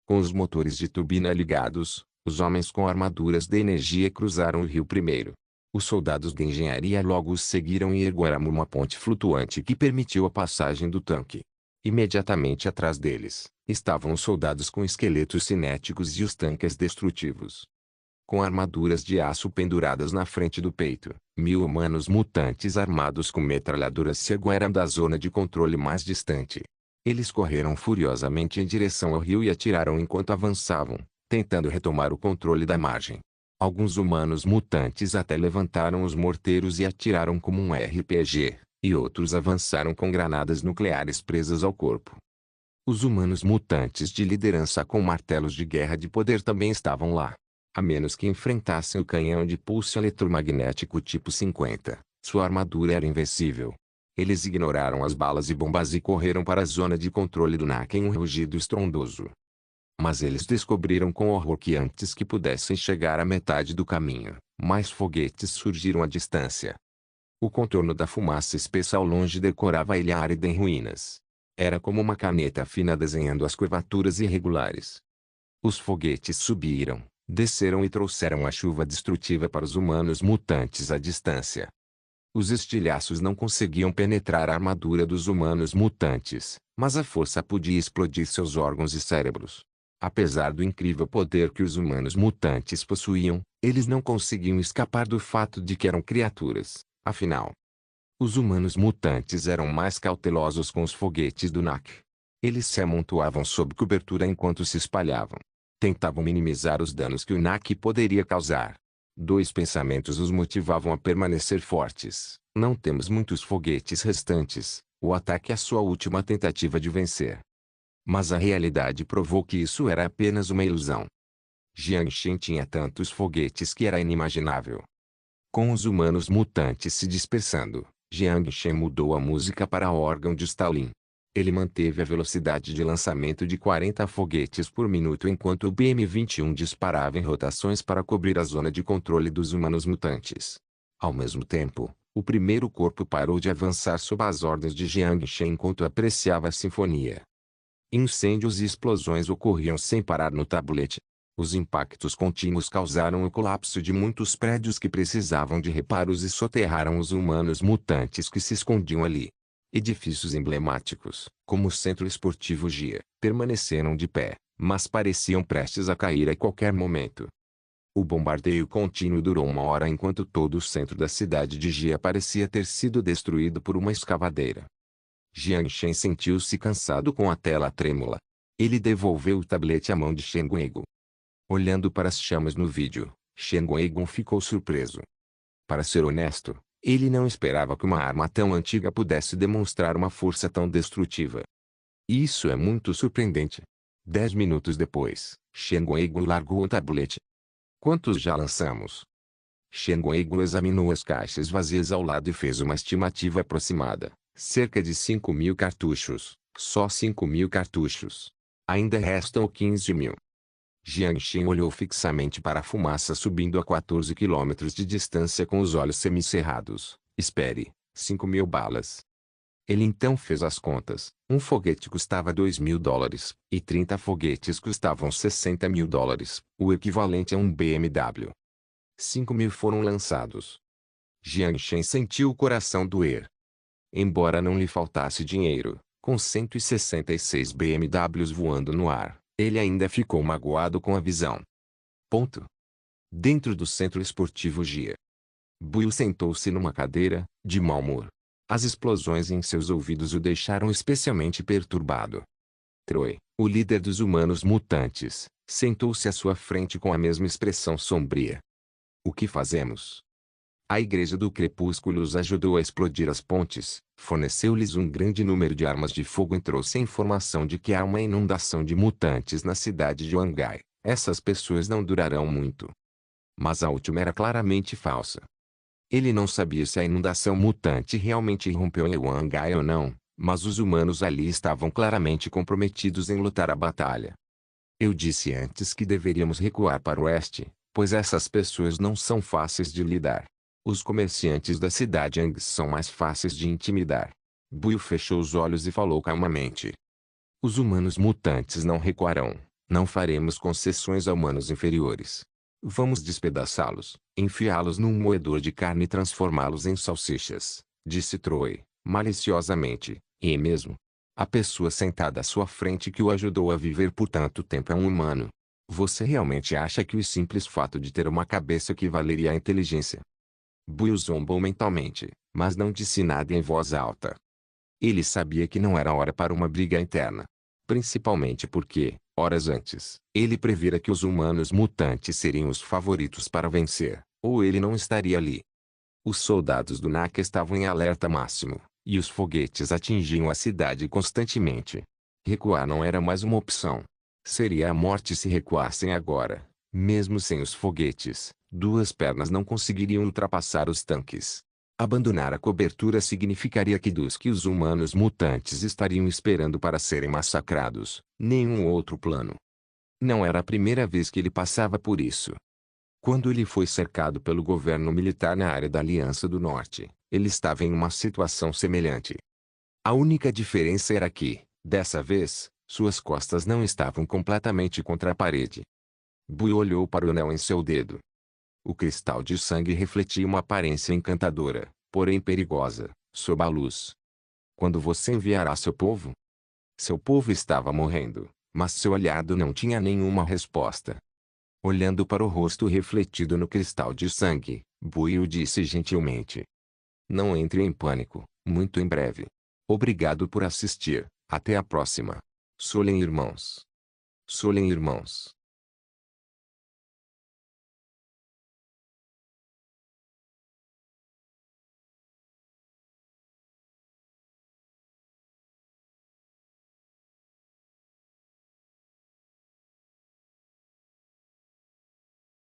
Com os motores de turbina ligados, os homens com armaduras de energia cruzaram o rio primeiro. Os soldados de engenharia logo os seguiram e ergueram uma ponte flutuante que permitiu a passagem do tanque. Imediatamente atrás deles, estavam os soldados com esqueletos cinéticos e os tanques destrutivos. Com armaduras de aço penduradas na frente do peito, 1000 humanos mutantes armados com metralhadoras se ergueram da zona de controle mais distante. Eles correram furiosamente em direção ao rio e atiraram enquanto avançavam, tentando retomar o controle da margem. Alguns humanos mutantes até levantaram os morteiros e atiraram como um RPG, e outros avançaram com granadas nucleares presas ao corpo. Os humanos mutantes de liderança com martelos de guerra de poder também estavam lá. A menos que enfrentassem o canhão de pulso eletromagnético tipo 50, sua armadura era invencível. Eles ignoraram as balas e bombas e correram para a zona de controle do NAC em um rugido estrondoso. Mas eles descobriram com horror que antes que pudessem chegar à metade do caminho, mais foguetes surgiram à distância. O contorno da fumaça espessa ao longe decorava a ilha árida em ruínas. Era como uma caneta fina desenhando as curvaturas irregulares. Os foguetes subiram, desceram e trouxeram a chuva destrutiva para os humanos mutantes à distância. Os estilhaços não conseguiam penetrar a armadura dos humanos mutantes, mas a força podia explodir seus órgãos e cérebros. Apesar do incrível poder que os humanos mutantes possuíam, eles não conseguiam escapar do fato de que eram criaturas, afinal. Os humanos mutantes eram mais cautelosos com os foguetes do NAC. Eles se amontoavam sob cobertura enquanto se espalhavam. Tentavam minimizar os danos que o NAC poderia causar. Dois pensamentos os motivavam a permanecer fortes. Não temos muitos foguetes restantes. O ataque é sua última tentativa de vencer. Mas a realidade provou que isso era apenas uma ilusão. Jiang Shen tinha tantos foguetes que era inimaginável. Com os humanos mutantes se dispersando, Jiang Shen mudou a música para órgão de Stalin. Ele manteve a velocidade de lançamento de 40 foguetes por minuto enquanto o BM-21 disparava em rotações para cobrir a zona de controle dos humanos mutantes. Ao mesmo tempo, o primeiro corpo parou de avançar sob as ordens de Jiang Shen enquanto apreciava a sinfonia. Incêndios e explosões ocorriam sem parar no tabulete. Os impactos contínuos causaram o colapso de muitos prédios que precisavam de reparos e soterraram os humanos mutantes que se escondiam ali. Edifícios emblemáticos, como o Centro Esportivo GIA, permaneceram de pé, mas pareciam prestes a cair a qualquer momento. O bombardeio contínuo durou 1 hora enquanto todo o centro da cidade de GIA parecia ter sido destruído por uma escavadeira. Jiang Shen sentiu-se cansado com a tela trêmula. Ele devolveu o tablete à mão de Shen Guigon. Olhando para as chamas no vídeo, Shen Guigon ficou surpreso. Para ser honesto, ele não esperava que uma arma tão antiga pudesse demonstrar uma força tão destrutiva. Isso é muito surpreendente. 10 minutos depois, Shen Guigon largou o tablete. Quantos já lançamos? Shen Guigon examinou as caixas vazias ao lado e fez uma estimativa aproximada. Cerca de 5.000 cartuchos. Só 5.000 cartuchos. Ainda restam 15.000. Jiang Shen olhou fixamente para a fumaça subindo a 14 quilômetros de distância com os olhos semicerrados. Espere, 5.000 balas. Ele então fez as contas. Um foguete custava $2.000, e 30 foguetes custavam $60.000, o equivalente a um BMW. 5.000 foram lançados. Jiang Shen sentiu o coração doer. Embora não lhe faltasse dinheiro, com 166 BMWs voando no ar, ele ainda ficou magoado com a visão. Ponto. Dentro do Centro Esportivo GIA. Buiu sentou-se numa cadeira, de mau humor. As explosões em seus ouvidos o deixaram especialmente perturbado. Troy, o líder dos humanos mutantes, sentou-se à sua frente com a mesma expressão sombria. O que fazemos? A Igreja do Crepúsculo os ajudou a explodir as pontes, forneceu-lhes um grande número de armas de fogo e trouxe a informação de que há uma inundação de mutantes na cidade de Wangai. Essas pessoas não durarão muito. Mas a última era claramente falsa. Ele não sabia se a inundação mutante realmente irrompeu em Wangai ou não, mas os humanos ali estavam claramente comprometidos em lutar a batalha. Eu disse antes que deveríamos recuar para o oeste, pois essas pessoas não são fáceis de lidar. Os comerciantes da cidade Yang são mais fáceis de intimidar. Buiu fechou os olhos e falou calmamente. Os humanos mutantes não recuarão. Não faremos concessões a humanos inferiores. Vamos despedaçá-los, enfiá-los num moedor de carne e transformá-los em salsichas, disse Troy, maliciosamente. E mesmo a pessoa sentada à sua frente que o ajudou a viver por tanto tempo é um humano. Você realmente acha que o simples fato de ter uma cabeça equivaleria à inteligência? Buiu zombou mentalmente, mas não disse nada em voz alta. Ele sabia que não era hora para uma briga interna. Principalmente porque, horas antes, ele previra que os humanos mutantes seriam os favoritos para vencer, ou ele não estaria ali. Os soldados do NACA estavam em alerta máximo, e os foguetes atingiam a cidade constantemente. Recuar não era mais uma opção. Seria a morte se recuassem agora. Mesmo sem os foguetes, duas pernas não conseguiriam ultrapassar os tanques. Abandonar a cobertura significaria que dos que os humanos mutantes estariam esperando para serem massacrados, nenhum outro plano. Não era a primeira vez que ele passava por isso. Quando ele foi cercado pelo governo militar na área da Aliança do Norte, ele estava em uma situação semelhante. A única diferença era que, dessa vez, suas costas não estavam completamente contra a parede. Buiu olhou para o anel em seu dedo. O cristal de sangue refletia uma aparência encantadora, porém perigosa, sob a luz. Quando você enviará seu povo? Seu povo estava morrendo, mas seu aliado não tinha nenhuma resposta. Olhando para o rosto refletido no cristal de sangue, Buiu disse gentilmente. Não entre em pânico, muito em breve. Obrigado por assistir, até a próxima. Solen irmãos. Solen irmãos.